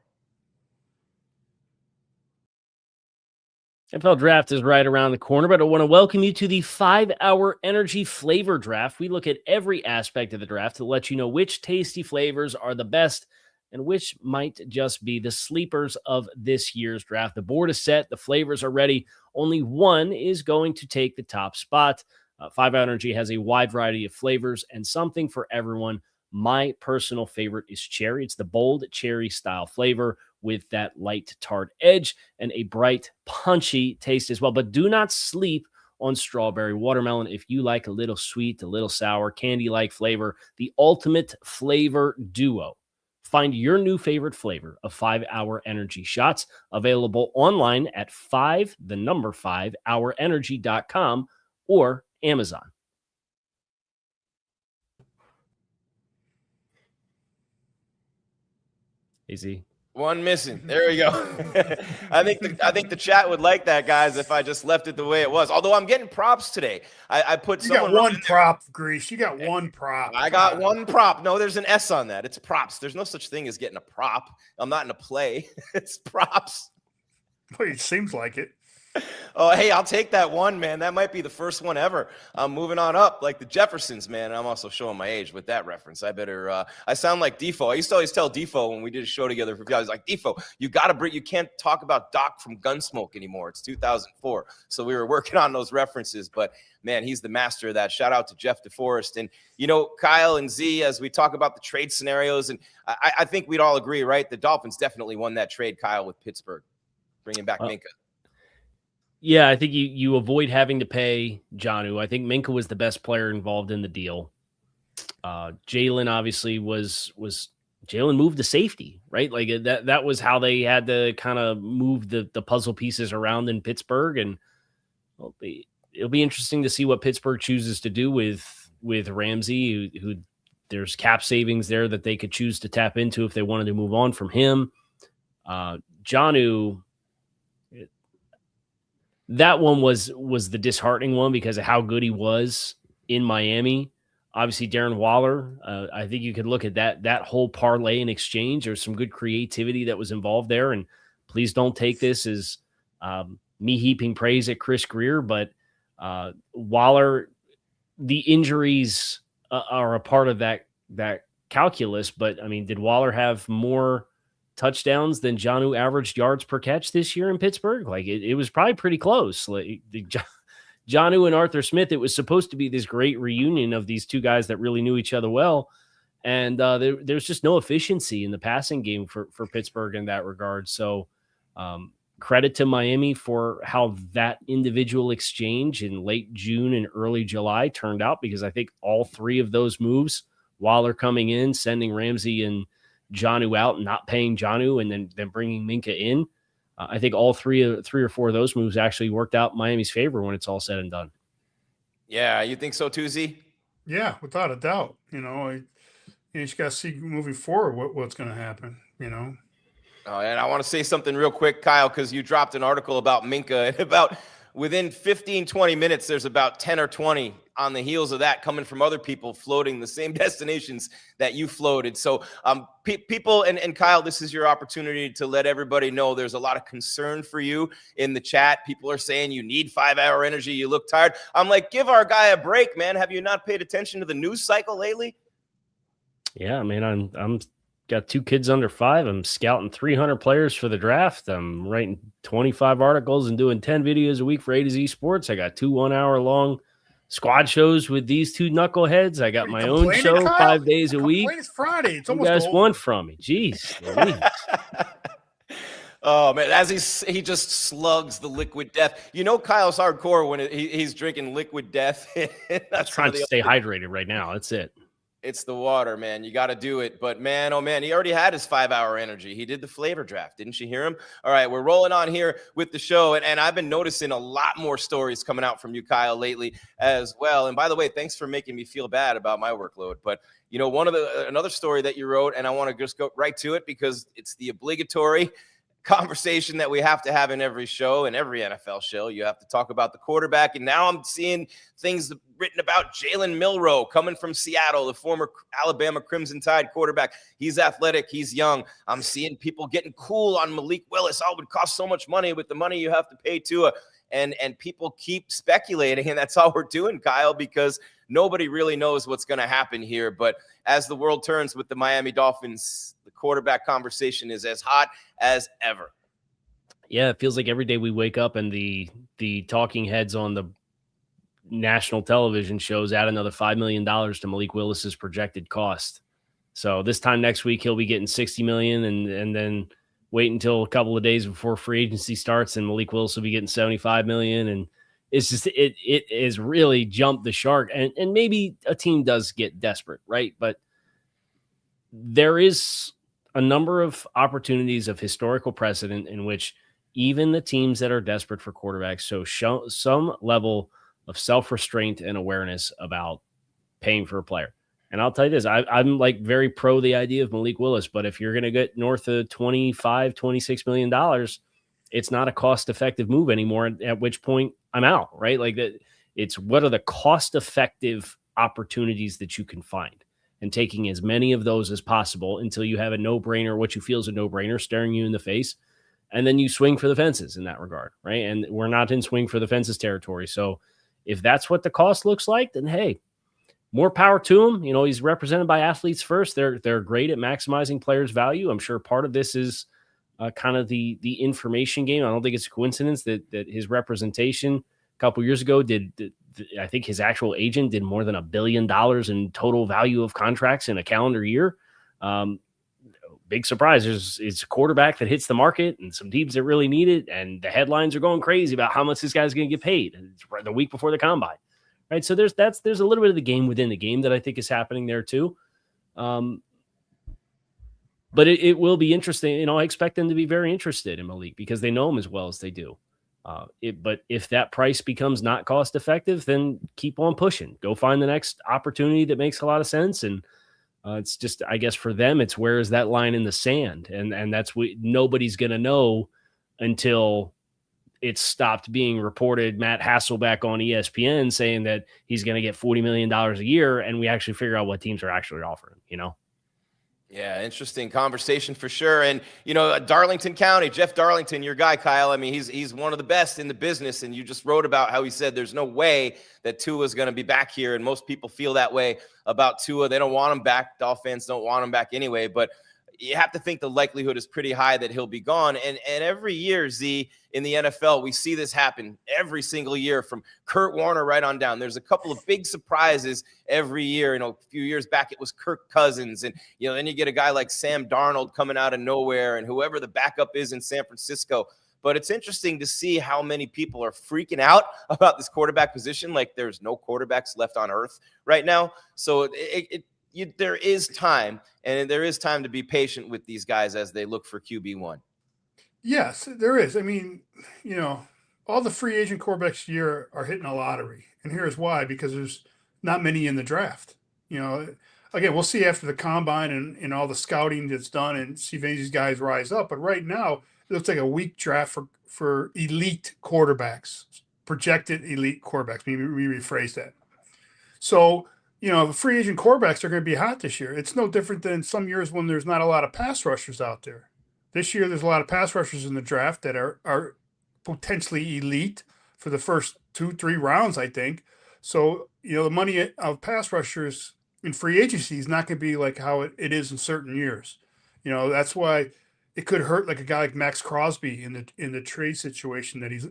C: NFL draft is right around the corner, but I want to welcome you to the 5-hour energy flavor draft. We look at every aspect of the draft to let you know which tasty flavors are the best and which might just be the sleepers of this year's draft. The board is set. The flavors are ready. Only one is going to take the top spot. 5-Hour Energy has a wide variety of flavors and something for everyone. My personal favorite is cherry. It's the bold cherry style flavor with that light tart edge and a bright, punchy taste as well. But do not sleep on strawberry watermelon. If you like a little sweet, a little sour, candy-like flavor, the ultimate flavor duo. Find your new favorite flavor of 5-Hour Energy shots, available online at 5hourenergy.com or Amazon. Easy.
A: One missing. There we go. I think the chat would like that, guys, if I just left it the way it was. Although I'm getting props today. I put
B: you got one prop, Grease. You got one prop.
A: I got one prop. No, there's an S on that. It's props. There's no such thing as getting a prop. I'm not in a play. It's props.
B: Well, it seems like it.
A: Oh, hey, I'll take that one, man. That might be the first one ever. I'm moving on up like the Jeffersons, man. I'm also showing my age with that reference. I better, I sound like Defo. I used to always tell Defo when we did a show together for guys like, Defo, you can't talk about Doc from Gunsmoke anymore. It's 2004. So we were working on those references, but man, he's the master of that. Shout out to Jeff DeForest. And, you know, Kyle and Z, as we talk about the trade scenarios, and I think we'd all agree, right? The Dolphins definitely won that trade, Kyle, with Pittsburgh, bringing back Minkah.
C: Yeah, I think you avoid having to pay Jonnu. I think Minkah was the best player involved in the deal. Jalen obviously was Jalen moved to safety, right? Like that was how they had to kind of move the puzzle pieces around in Pittsburgh. And it'll be interesting to see what Pittsburgh chooses to do with Ramsey, who there's cap savings there that they could choose to tap into if they wanted to move on from him. Jonnu, that one was the disheartening one because of how good he was in Miami. Obviously, Darren Waller, I think you could look at that whole parlay and exchange. There's some good creativity that was involved there. And please don't take this as me heaping praise at Chris Greer, but Waller, the injuries are a part of that calculus. But, I mean, did Waller have more touchdowns than Jonnu averaged yards per catch this year in Pittsburgh? Like it was probably pretty close. Like Jonnu and Arthur Smith, it was supposed to be this great reunion of these two guys that really knew each other well. And there's just no efficiency in the passing game for Pittsburgh in that regard. So credit to Miami for how that individual exchange in late June and early July turned out, because I think all three of those moves, Waller coming in, sending Ramsey and Jonnu out, not paying Jonnu, and then bringing Minkah in. I think all three or four of those moves actually worked out Miami's favor when it's all said and done.
A: Yeah, you think so too, Z?
B: Yeah, without a doubt. You just got to see moving forward what's going to happen, Oh,
A: and I want to say something real quick, Kyle, because you dropped an article about Minkah and about within 15, 20 minutes, there's about 10 or 20 on the heels of that coming from other people floating the same destinations that you floated. So people, and Kyle, this is your opportunity to let everybody know there's a lot of concern for you in the chat. People are saying you need 5-hour energy. You look tired. I'm like, give our guy a break, man. Have you not paid attention to the news cycle lately?
C: Yeah, I mean, I'm got 2 kids under 5. I'm scouting 300 players for the draft. I'm writing 25 articles and doing 10 videos a week for A to Z Sports. I got 2 1-hour-long squad shows with these 2 knuckleheads. I got my own show, Kyle? 5 days a week.
B: It's Friday. It's
C: you
B: almost
C: guys
B: over.
C: want from me? Jeez, Louise.
A: Oh man, as he just slugs the liquid death. You know, Kyle's hardcore when he's drinking liquid death.
C: That's trying to stay hydrated right now. That's it.
A: It's the water, man. You got to do it. But man, oh man, he already had his 5-hour energy. He did the flavor draft. Didn't you hear him? All right, we're rolling on here with the show. And I've been noticing a lot more stories coming out from you, Kyle, lately as well. And by the way, thanks for making me feel bad about my workload. But you know, another story that you wrote, and I want to just go right to it because it's the obligatory conversation that we have to have in every show, in every NFL show. You have to talk about the quarterback. And now I'm seeing things written about Jalen Milroe coming from Seattle, the former Alabama Crimson Tide quarterback. He's athletic. He's young. I'm seeing people getting cool on Malik Willis. Oh, it would cost so much money with the money you have to pay Tua. And people keep speculating, and that's all we're doing, Kyle, because nobody really knows what's going to happen here. But as the world turns with the Miami Dolphins, the quarterback conversation is as hot as ever.
C: Yeah, it feels like every day we wake up and the talking heads on the national television shows add another $5 million to Malik Willis's projected cost. So this time next week, he'll be getting $60 million and then wait until a couple of days before free agency starts and Malik Willis will be getting $75 million. And it's just, it has really jumped the shark. And maybe a team does get desperate, right? But there is a number of opportunities of historical precedent in which even the teams that are desperate for quarterbacks show some level of self-restraint and awareness about paying for a player. And I'll tell you this, I'm like very pro the idea of Malik Willis, but if you're going to get north of $26 million, it's not a cost-effective move anymore, at which point I'm out, right? Like that, it's what are the cost-effective opportunities that you can find and taking as many of those as possible until you have a no-brainer, what you feel is a no-brainer staring you in the face. And then you swing for the fences in that regard, right? And we're not in swing for the fences territory. So if that's what the cost looks like, then hey, more power to him. You know, he's represented by Athletes First. They're great at maximizing players' value. I'm sure part of this is kind of the information game. I don't think it's a coincidence that his representation a couple years ago I think his actual agent did more than $1 billion in total value of contracts in a calendar year. Big surprise. It's a quarterback that hits the market and some teams that really need it. And the headlines are going crazy about how much this guy's going to get paid. It's right the week before the combine. Right. So there's a little bit of the game within the game that I think is happening there too. But it will be interesting. You know, I expect them to be very interested in Malik because they know him as well as they do. But if that price becomes not cost effective, then keep on pushing. Go find the next opportunity that makes a lot of sense. And it's just, I guess for them, it's where is that line in the sand? And that's what nobody's going to know until it's stopped being reported. Matt Hasselbeck on ESPN saying that he's going to get $40 million a year. And we actually figure out what teams are actually offering, you know?
A: Yeah, interesting conversation for sure. And, you know, Darlington County, Jeff Darlington, your guy, Kyle, I mean, he's one of the best in the business. And you just wrote about how he said there's no way that Tua is going to be back here. And most people feel that way about Tua. They don't want him back. Dolphins fans don't want him back anyway. But you have to think the likelihood is pretty high that he'll be gone. And every year, Z, in the NFL, we see this happen every single year from Kurt Warner right on down. There's a couple of big surprises every year. You know, a few years back, it was Kirk Cousins. And, you know, then you get a guy like Sam Darnold coming out of nowhere and whoever the backup is in San Francisco. But it's interesting to see how many people are freaking out about this quarterback position. Like there's no quarterbacks left on earth right now. So there is time, and there is time to be patient with these guys as they look for QB1.
B: Yes, there is. I mean, you know, all the free agent quarterbacks year are hitting a lottery. And here's why, because there's not many in the draft. You know, again, we'll see after the combine and all the scouting that's done and see if any of these guys rise up. But right now, it looks like a weak draft for elite quarterbacks. projected elite quarterbacks. Maybe we rephrase that. So, the free agent quarterbacks are going to be hot this year. It's no different than some years when there's not a lot of pass rushers out there. This year, there's a lot of pass rushers in the draft that are potentially elite for the first 2-3 rounds, I think. So, the money of pass rushers in free agency is not going to be like how it is in certain years. That's why it could hurt like a guy like Max Crosby in the trade situation that he's,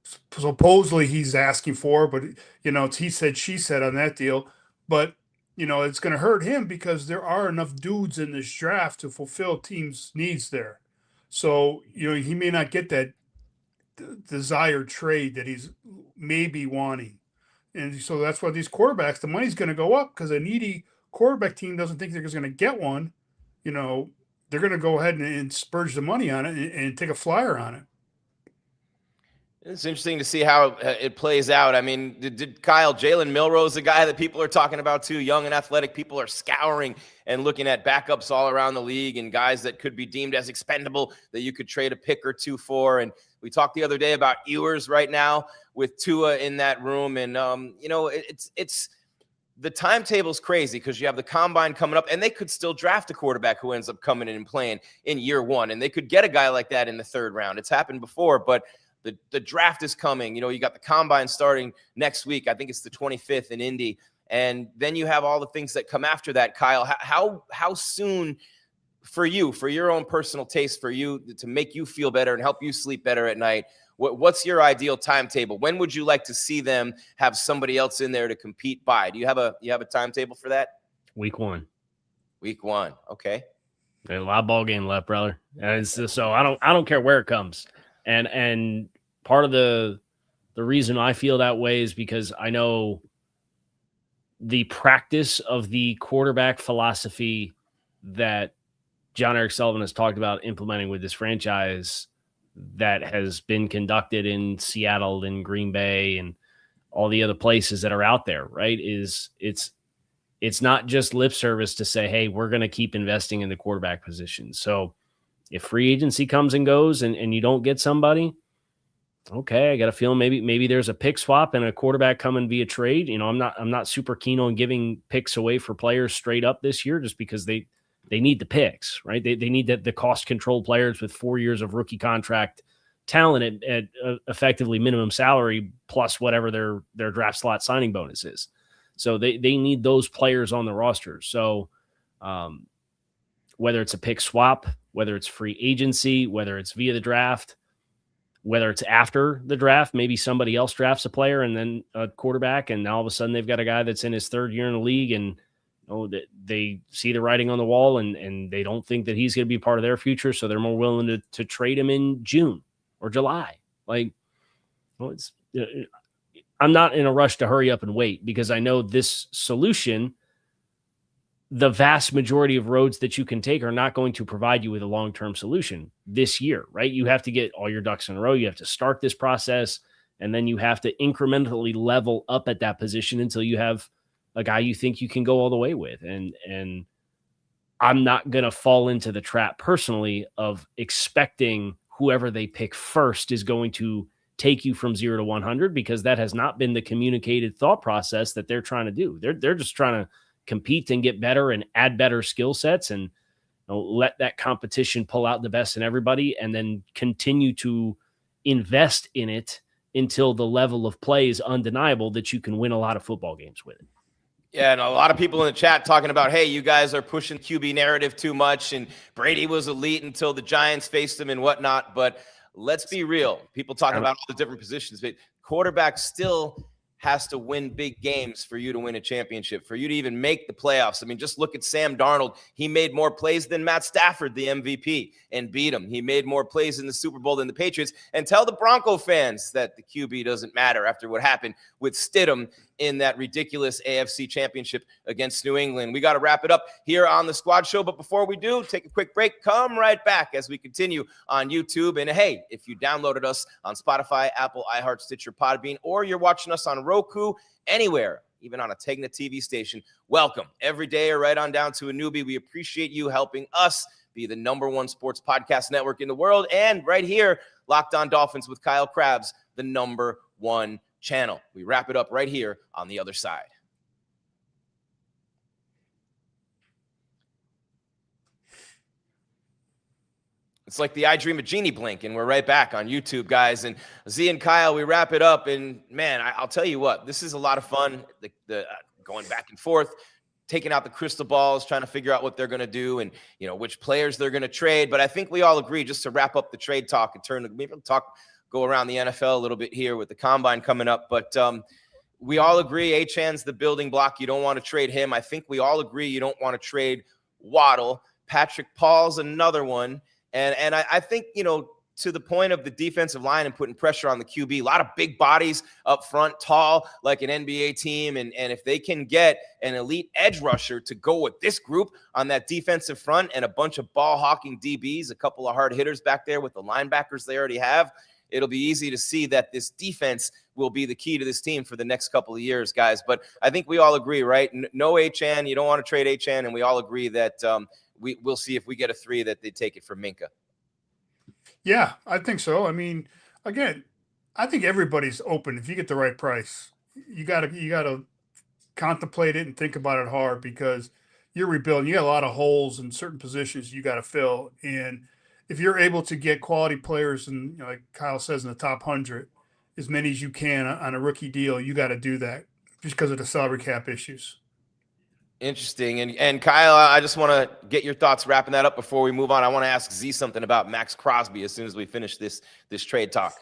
B: supposedly he's asking for, but it's he said, she said on that deal. But it's going to hurt him because there are enough dudes in this draft to fulfill teams' needs there. So he may not get that desired trade that he's maybe wanting, and so that's why these quarterbacks, the money's going to go up because a needy quarterback team doesn't think they're going to get one. They're going to go ahead and spurge the money on it and take a flyer on it.
A: It's interesting to see how it plays out. I mean, did Jalen Milroe, the guy that people are talking about too, young and athletic, people are scouring and looking at backups all around the league and guys that could be deemed as expendable that you could trade a pick or two for. And we talked the other day about Ewers right now with Tua in that room. And, it's the timetable's crazy because you have the combine coming up and they could still draft a quarterback who ends up coming in and playing in year one. And they could get a guy like that in the third round. It's happened before, but the draft is coming. You got the combine starting next week. I think it's the 25th in Indy. And then you have all the things that come after that, Kyle. How soon for you, for your own personal taste, for you to make you feel better and help you sleep better at night, what's your ideal timetable? When would you like to see them have somebody else in there to compete by? Do you have a timetable for that?
C: Week 1.
A: Week 1. Okay.
C: There's a lot of ball game left, brother. And so I don't care where it comes. And part of the reason I feel that way is because I know the practice of the quarterback philosophy that John Eric Sullivan has talked about implementing with this franchise that has been conducted in Seattle and Green Bay and all the other places that are out there, right? It's not just lip service to say, hey, we're going to keep investing in the quarterback position. So if free agency comes and goes and you don't get somebody, okay, I got a feeling maybe there's a pick swap and a quarterback coming via trade. I'm not super keen on giving picks away for players straight up this year just because they need the picks, right? They need the cost controlled players with 4 years of rookie contract talent at effectively minimum salary plus whatever their draft slot signing bonus is. So they need those players on the roster. So whether it's a pick swap, whether it's free agency, whether it's via the draft, whether it's after the draft, maybe somebody else drafts a player and then a quarterback, and all of a sudden they've got a guy that's in his third year in the league and they see the writing on the wall and they don't think that he's going to be part of their future. So they're more willing to trade him in June or July. I'm not in a rush to hurry up and wait because I know this solution, the vast majority of roads that you can take are not going to provide you with a long-term solution this year, right? You have to get all your ducks in a row. You have to start this process, and then you have to incrementally level up at that position until you have a guy you think you can go all the way with. And I'm not going to fall into the trap personally of expecting whoever they pick first is going to take you from 0 to 100 because that has not been the communicated thought process that they're trying to do. They're just trying to compete and get better and add better skill sets and let that competition pull out the best in everybody and then continue to invest in it until the level of play is undeniable that you can win a lot of football games with it.
A: Yeah, and a lot of people in the chat talking about, hey, you guys are pushing QB narrative too much and Brady was elite until the Giants faced him and whatnot. But let's be real. People talking about all the different positions, but quarterback still has to win big games for you to win a championship, for you to even make the playoffs. I mean, just look at Sam Darnold. He made more plays than Matt Stafford, the MVP, and beat him. He made more plays in the Super Bowl than the Patriots. And tell the Bronco fans that the QB doesn't matter after what happened with Stidham in that ridiculous AFC championship against New England. We got to wrap it up here on the Squad Show. But before we do, take a quick break. Come right back as we continue on YouTube. And hey, if you downloaded us on Spotify, Apple, iHeart, Stitcher, Podbean, or you're watching us on Roku, anywhere, even on a Tegna TV station, welcome. Every day or right on down to a newbie. We appreciate you helping us be the #1 sports podcast network in the world. And right here, Locked On Dolphins with Kyle Krabs, the one channel. We wrap it up right here on the other side. It's like the I Dream of Genie blink, and we're right back on YouTube, guys. And Z and Kyle, we wrap it up. And man, I'll tell you what, this is a lot of fun. The going back and forth, taking out the crystal balls, trying to figure out what they're going to do, and which players they're going to trade. But I think we all agree, just to wrap up the trade talk and maybe go around the NFL a little bit here with the combine coming up. But we all agree Achane's the building block. You don't want to trade him. I think we all agree you don't want to trade Waddle. Patrick Paul's another one. And I think, to the point of the defensive line and putting pressure on the QB, a lot of big bodies up front, tall, like an NBA team. And if they can get an elite edge rusher to go with this group on that defensive front and a bunch of ball hawking DBs, a couple of hard hitters back there with the linebackers they already have, it'll be easy to see that this defense will be the key to this team for the next couple of years, guys. But I think we all agree, right? No Achane. You don't want to trade Achane. And we all agree that we'll see if we get a 3 that they take it from Minkah.
B: Yeah, I think so. I mean, again, I think everybody's open if you get the right price. You gotta contemplate it and think about it hard, because you're rebuilding. You got a lot of holes in certain positions you got to fill, and if you're able to get quality players, and like Kyle says, in the top 100, as many as you can on a rookie deal, you got to do that just because of the salary cap issues.
A: Interesting. And Kyle, I just want to get your thoughts wrapping that up before we move on. I want to ask Z something about Max Crosby as soon as we finish this trade talk.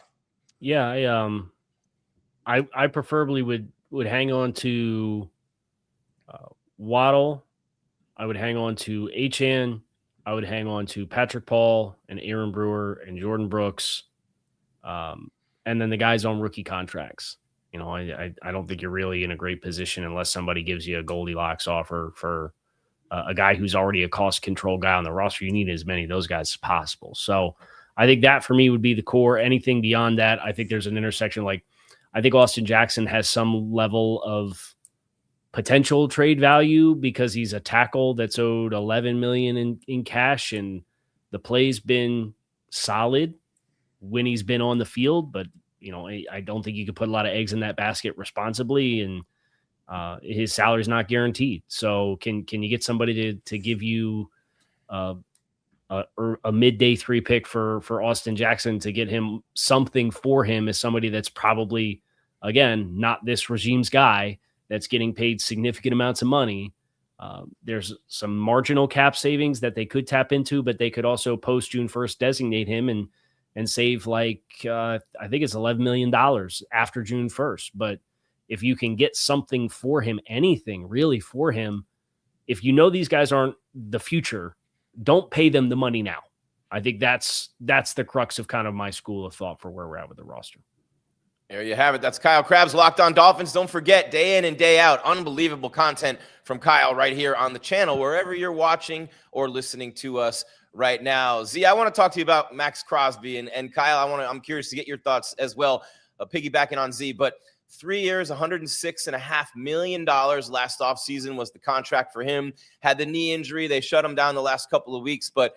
C: Yeah, I preferably would hang on to Waddle. I would hang on to Achane. I would hang on to Patrick Paul and Aaron Brewer and Jordan Brooks, and then the guys on rookie contracts. I don't think you're really in a great position unless somebody gives you a Goldilocks offer for a guy who's already a cost control guy on the roster. You need as many of those guys as possible. So I think that for me would be the core. Anything beyond that, I think there's an intersection. Like, I think Austin Jackson has some level of potential trade value because he's a tackle that's owed $11 million in cash, and the play's been solid when he's been on the field, but I don't think you could put a lot of eggs in that basket responsibly, and his salary is not guaranteed. So can you get somebody to give you a midday 3 pick for Austin Jackson to get him something for him as somebody that's probably, again, not this regime's guy that's getting paid significant amounts of money? There's some marginal cap savings that they could tap into, but they could also post June 1st designate him and save I think it's $11 million after June 1st. But if you can get something for him, anything really for him, if these guys aren't the future, don't pay them the money now. I think that's the crux of kind of my school of thought for where we're at with the roster.
A: There you have it. That's Kyle Krabs, Locked On Dolphins. Don't forget, day in and day out, unbelievable content from Kyle right here on the channel, wherever you're watching or listening to us right now. Z, I want to talk to you about Max Crosby, and Kyle, I'm curious to get your thoughts as well, piggybacking on Z. But 3 years, $106.5 million last offseason was the contract for him. Had the knee injury. They shut him down the last couple of weeks. But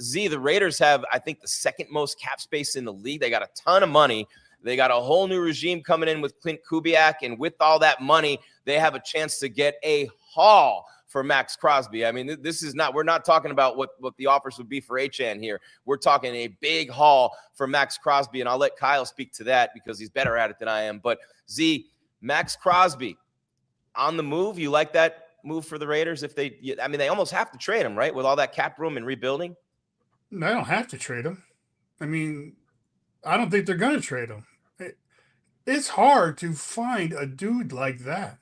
A: Z, the Raiders have, I think, the second most cap space in the league. They got a ton of money. They got a whole new regime coming in with Clint Kubiak, and with all that money, they have a chance to get a haul for Max Crosby. I mean, we're not talking about what the offers would be for Achane here. We're talking a big haul for Max Crosby, and I'll let Kyle speak to that because he's better at it than I am. But Z, Max Crosby on the move. You like that move for the Raiders? They almost have to trade him, right? With all that cap room and rebuilding.
B: No, I don't have to trade him. I mean, I don't think they're going to trade him. It's hard to find a dude like that.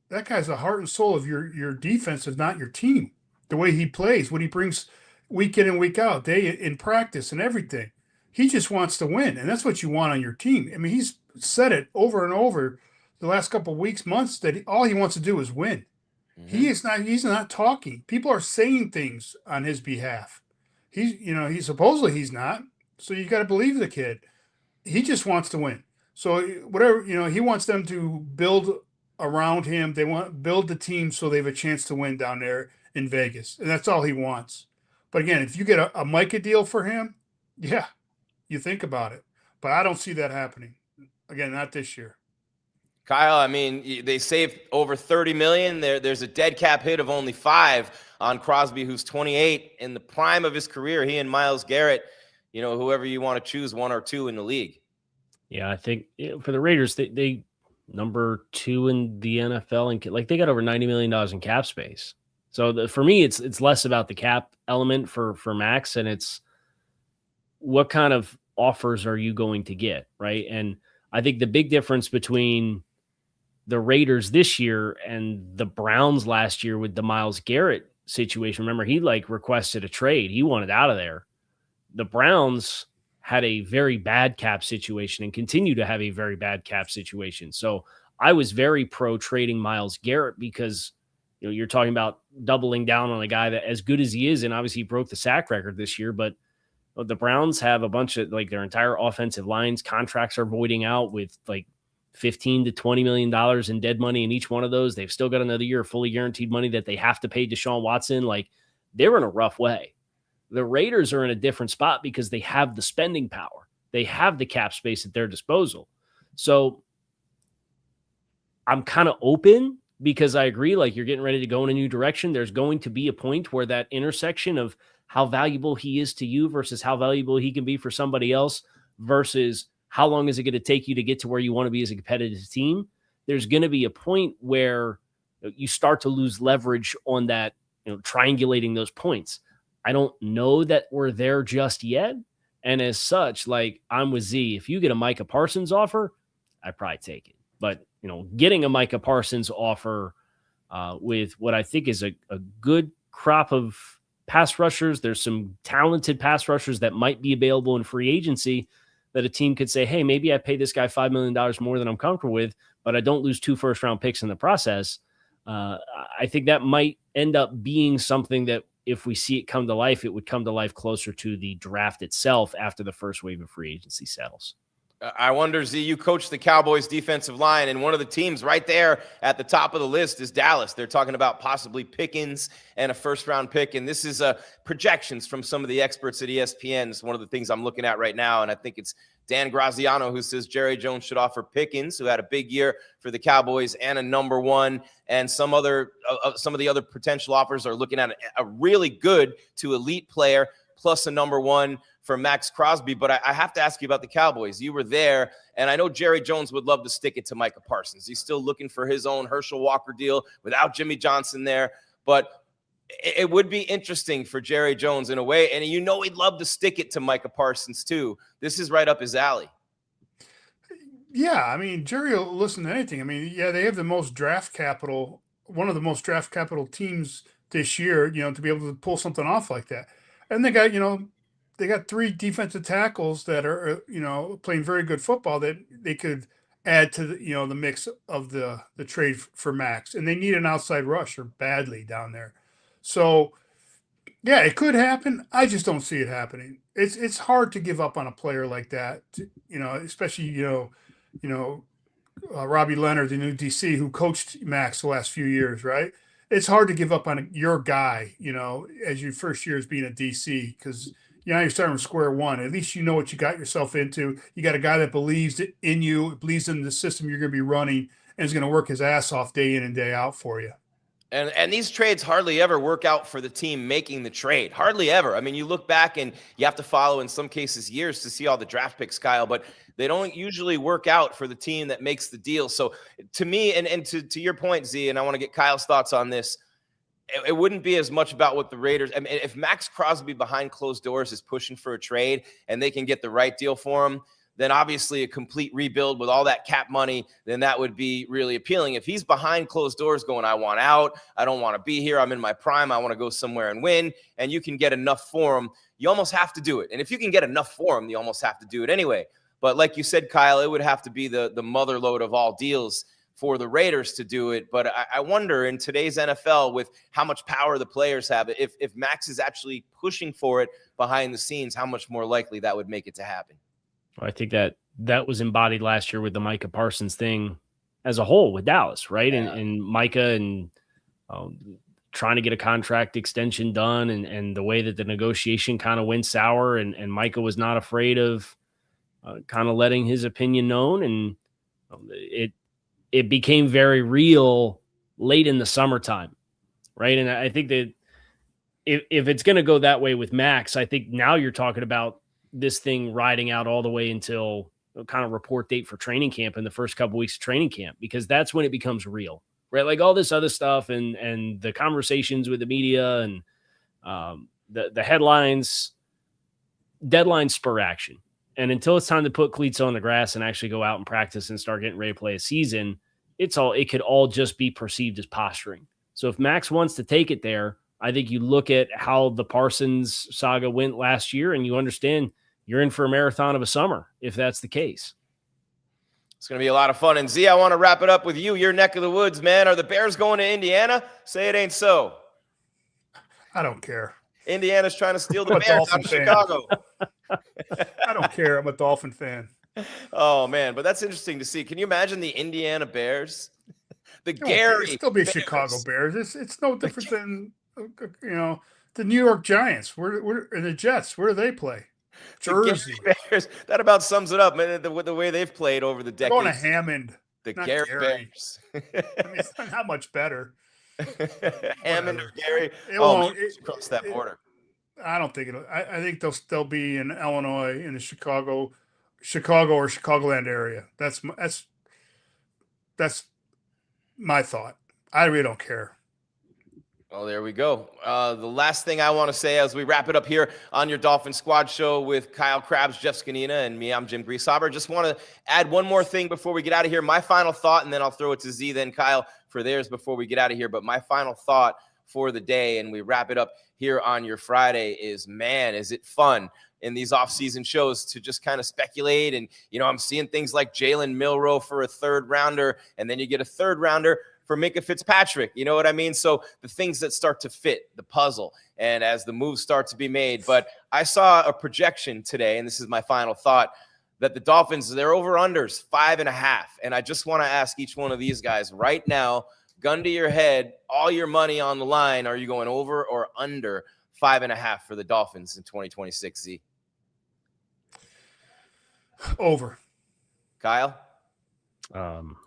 B: That guy's the heart and soul of your defense, if not your team. The way he plays, what he brings week in and week out, day in practice and everything. He just wants to win, and that's what you want on your team. I mean, he's said it over and over the last couple of weeks, months, that all he wants to do is win. Mm-hmm. He's not talking. People are saying things on his behalf. He supposedly he's not. So you got to believe the kid. He just wants to win. So whatever, he wants them to build around him. They want to build the team so they have a chance to win down there in Vegas. And that's all he wants. But again, if you get a Micah deal for him, yeah, you think about it. But I don't see that happening. Again, not this year.
A: Kyle, I mean, they saved over $30 million. There's a dead cap hit of only 5 on Crosby, who's 28 in the prime of his career. He and Myles Garrett, whoever you want to choose, 1 or 2 in the league.
C: Yeah, I think for the Raiders, they number 2 in the NFL, and like they got over $90 million in cap space. So for me, it's less about the cap element for Max, and it's what kind of offers are you going to get, right? And I think the big difference between the Raiders this year and the Browns last year with the Myles Garrett situation, remember, he requested a trade. He wanted out of there. The Browns had a very bad cap situation and continue to have a very bad cap situation. So I was very pro trading Myles Garrett because you're talking about doubling down on a guy that, as good as he is, and obviously he broke the sack record this year, but the Browns have a bunch of their entire offensive lines contracts are voiding out with $15 to $20 million in dead money in each one of those. They've still got another year of fully guaranteed money that they have to pay Deshaun Watson. They're in a rough way. The Raiders are in a different spot because they have the spending power. They have the cap space at their disposal. So I'm kind of open because I agree, you're getting ready to go in a new direction. There's going to be a point where that intersection of how valuable he is to you versus how valuable he can be for somebody else versus how long is it going to take you to get to where you want to be as a competitive team? There's going to be a point where you start to lose leverage on that, triangulating those points. I don't know that we're there just yet. And as such, I'm with Z. If you get a Micah Parsons offer, I'd probably take it. But, getting a Micah Parsons offer with what I think is a good crop of pass rushers, there's some talented pass rushers that might be available in free agency that a team could say, hey, maybe I pay this guy $5 million more than I'm comfortable with, but I don't lose 2 first-round picks in the process. I think that might end up being something that if we see it come to life, it would come to life closer to the draft itself after the first wave of free agency settles.
A: I wonder, Z, you coach the Cowboys defensive line, and one of the teams right there at the top of the list is Dallas. They're talking about possibly Pickens and a first-round pick, and this is projections from some of the experts at ESPN. It's one of the things I'm looking at right now, and I think it's Dan Graziano who says Jerry Jones should offer Pickens, who had a big year for the Cowboys, and a number 1, and some of the other potential offers are looking at a really good to elite player plus a number 1 for Max Crosby. But I have to ask you about the Cowboys. You were there, and I know Jerry Jones would love to stick it to Micah Parsons. He's still looking for his own Herschel Walker deal without Jimmy Johnson there. But it would be interesting for Jerry Jones in a way, and he'd love to stick it to Micah Parsons too. This is right up his alley.
B: Yeah, I mean, Jerry will listen to anything. I mean, yeah, they have the most draft capital, one of the most draft capital teams this year, to be able to pull something off like that. And they got 3 defensive tackles that are, playing very good football that they could add to the mix of the trade for Max. And they need an outside rusher badly down there. So, yeah, it could happen. I just don't see it happening. It's hard to give up on a player like that, especially, Robbie Leonard, the new DC, who coached Max the last few years, right? It's hard to give up on your guy, as your first year as being a DC, because you're starting from square one. At least you know what you got yourself into. You got a guy that believes in you, believes in the system you're going to be running, and is going to work his ass off day in and day out for you.
A: And these trades hardly ever work out for the team making the trade. Hardly ever. I mean, you look back and you have to follow, in some cases, years to see all the draft picks, Kyle, but they don't usually work out for the team that makes the deal. So to me, and to your point, Z, and I want to get Kyle's thoughts on this, it wouldn't be as much about what the Raiders – I mean, if Max Crosby behind closed doors is pushing for a trade and they can get the right deal for him, then obviously a complete rebuild with all that cap money, then that would be really appealing. If he's behind closed doors going, I want out, I don't want to be here, I'm in my prime, I want to go somewhere and win, and you can get enough for him, you almost have to do it. And if you can get enough for him, you almost have to do it anyway. But like you said, Kyle, it would have to be the mother lode of all deals for the Raiders to do it. But I wonder, in today's NFL, with how much power the players have, if Max is actually pushing for it behind the scenes, how much more likely that would make it to happen.
C: I think that was embodied last year with the Micah Parsons thing as a whole with Dallas, right? Yeah. And Micah and trying to get a contract extension done and the way that the negotiation kind of went sour and Micah was not afraid of kind of letting his opinion known. And it became very real late in the summertime, right? And I think that if it's going to go that way with Max, I think now you're talking about this thing riding out all the way until kind of report date for training camp in the first couple weeks of training camp, because that's when it becomes real, right? Like all this other stuff and the conversations with the media and the headlines, deadlines spur action. And until it's time to put cleats on the grass and actually go out and practice and start getting ready to play a season, it could all just be perceived as posturing. So if Max wants to take it there, I think you look at how the Parsons saga went last year and you understand you're in for a marathon of a summer if that's the case.
A: It's going to be a lot of fun. And Z, I want to wrap it up with you, your neck of the woods, man. Are the Bears going to Indiana? Say it ain't so.
B: I don't care.
A: Indiana's trying to steal the
B: I'm a
A: Bears out
B: Dolphin
A: of
B: fan.
A: Chicago.
B: I don't care. I'm a Dolphin fan.
A: Oh, man. But that's interesting to see. Can you imagine the Indiana Bears?
B: It'll still be Chicago Bears. It's no different than the New York Giants. Where and the Jets? Where do they play? Jersey.
A: Bears. That about sums it up, man. The way they've played over the decades.
B: Going to Hammond.
A: The Gary Bears.
B: I mean, it's not much better.
A: Hammond or Gary. Across that border.
B: I don't think it'll. I think they'll still be in Illinois, in the Chicago or Chicagoland area. That's my thought. I really don't care.
A: Well, there we go. The last thing I want to say as we wrap it up here on your Dolphin Squad show with Kyle Krabs, Jeff Scanina, and me, I'm Jim Grieshaber. Just want to add one more thing before we get out of here. My final thought, and then I'll throw it to Z, then Kyle for theirs before we get out of here. But my final thought for the day, and we wrap it up here on your Friday, is, man, is it fun in these off-season shows to just kind of speculate. And, I'm seeing things like Jalen Milroe for a third rounder, and then you get a third rounder for Minkah Fitzpatrick. You know what I mean? So the things that start to fit the puzzle and as the moves start to be made. But I saw a projection today, and this is my final thought, that the Dolphins, their over-unders 5.5. And I just want to ask each one of these guys right now, gun to your head, all your money on the line, are you going over or under 5.5 for the Dolphins in 2026, Z?
B: Over.
A: Kyle?
C: I'm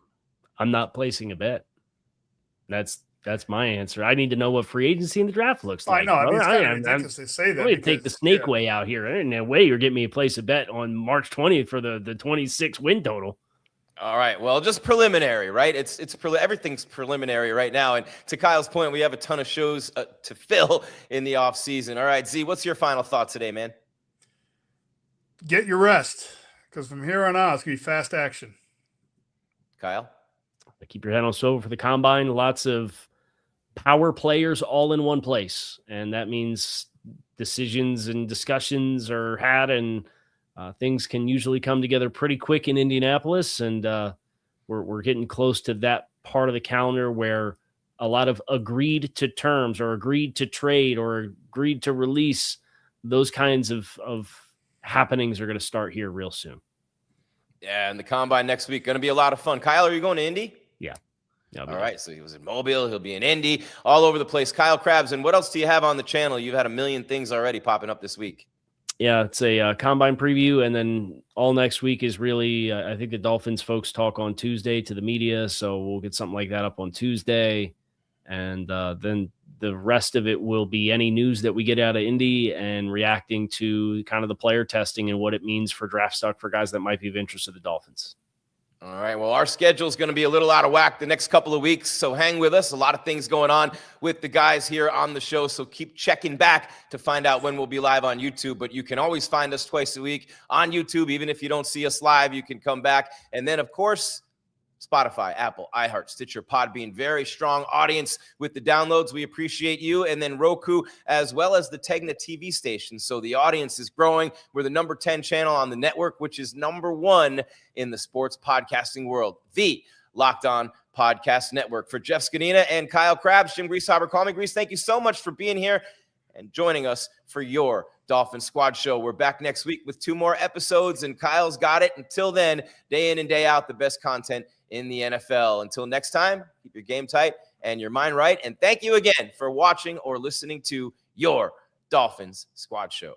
C: not placing a bet. That's my answer. I need to know what free agency in the draft looks like.
B: I know. I mean, it's kind of ridiculous to say that.
C: I'm going to take the snake way out here. There ain't no way you're getting me to place a bet on March 20th for the 26 win total.
A: All right. Well, just preliminary, right? Everything's preliminary right now. And to Kyle's point, we have a ton of shows to fill in the off season. All right, Z, what's your final thought today, man?
B: Get your rest, because from here on out, it's going to be fast action.
A: Kyle?
C: Keep your head on swivel for the combine. Lots of power players all in one place. And that means decisions and discussions are had, and things can usually come together pretty quick in Indianapolis. And we're getting close to that part of the calendar where a lot of agreed to terms or agreed to trade or agreed to release, those kinds of happenings are going to start here real soon.
A: Yeah, and the combine next week, going to be a lot of fun. Kyle, are you going to Indy?
C: Yeah.
A: All right, so he was in Mobile. He'll be in Indy, all over the place. Kyle Krabs, and what else do you have on the channel? You've had a million things already popping up this week.
C: Yeah, it's a combine preview, and then all next week is really, I think the Dolphins folks talk on Tuesday to the media, so we'll get something like that up on Tuesday, and then the rest of it will be any news that we get out of Indy and reacting to kind of the player testing and what it means for draft stock for guys that might be of interest to the Dolphins.
A: All right, well, our schedule is going to be a little out of whack the next couple of weeks, so hang with us. A lot of things going on with the guys here on the show, so keep checking back to find out when we'll be live on YouTube. But you can always find us twice a week on YouTube. Even if you don't see us live, you can come back. And then, of course, Spotify, Apple, iHeart, Stitcher, Podbean, very strong audience with the downloads. We appreciate you. And then Roku, as well as the Tegna TV station. So the audience is growing. We're the number 10 channel on the network, which is number 1 in the sports podcasting world. The Locked On Podcast Network. For Jeff Scanina and Kyle Krabs, Jim Grieshaber, call me Grease. Thank you so much for being here and joining us for your Dolphin Squad show. We're back next week with 2 more episodes, and Kyle's got it. Until then, day in and day out, the best content in the NFL. Until next time, keep your game tight and your mind right. And thank you again for watching or listening to your Dolphins Squad show.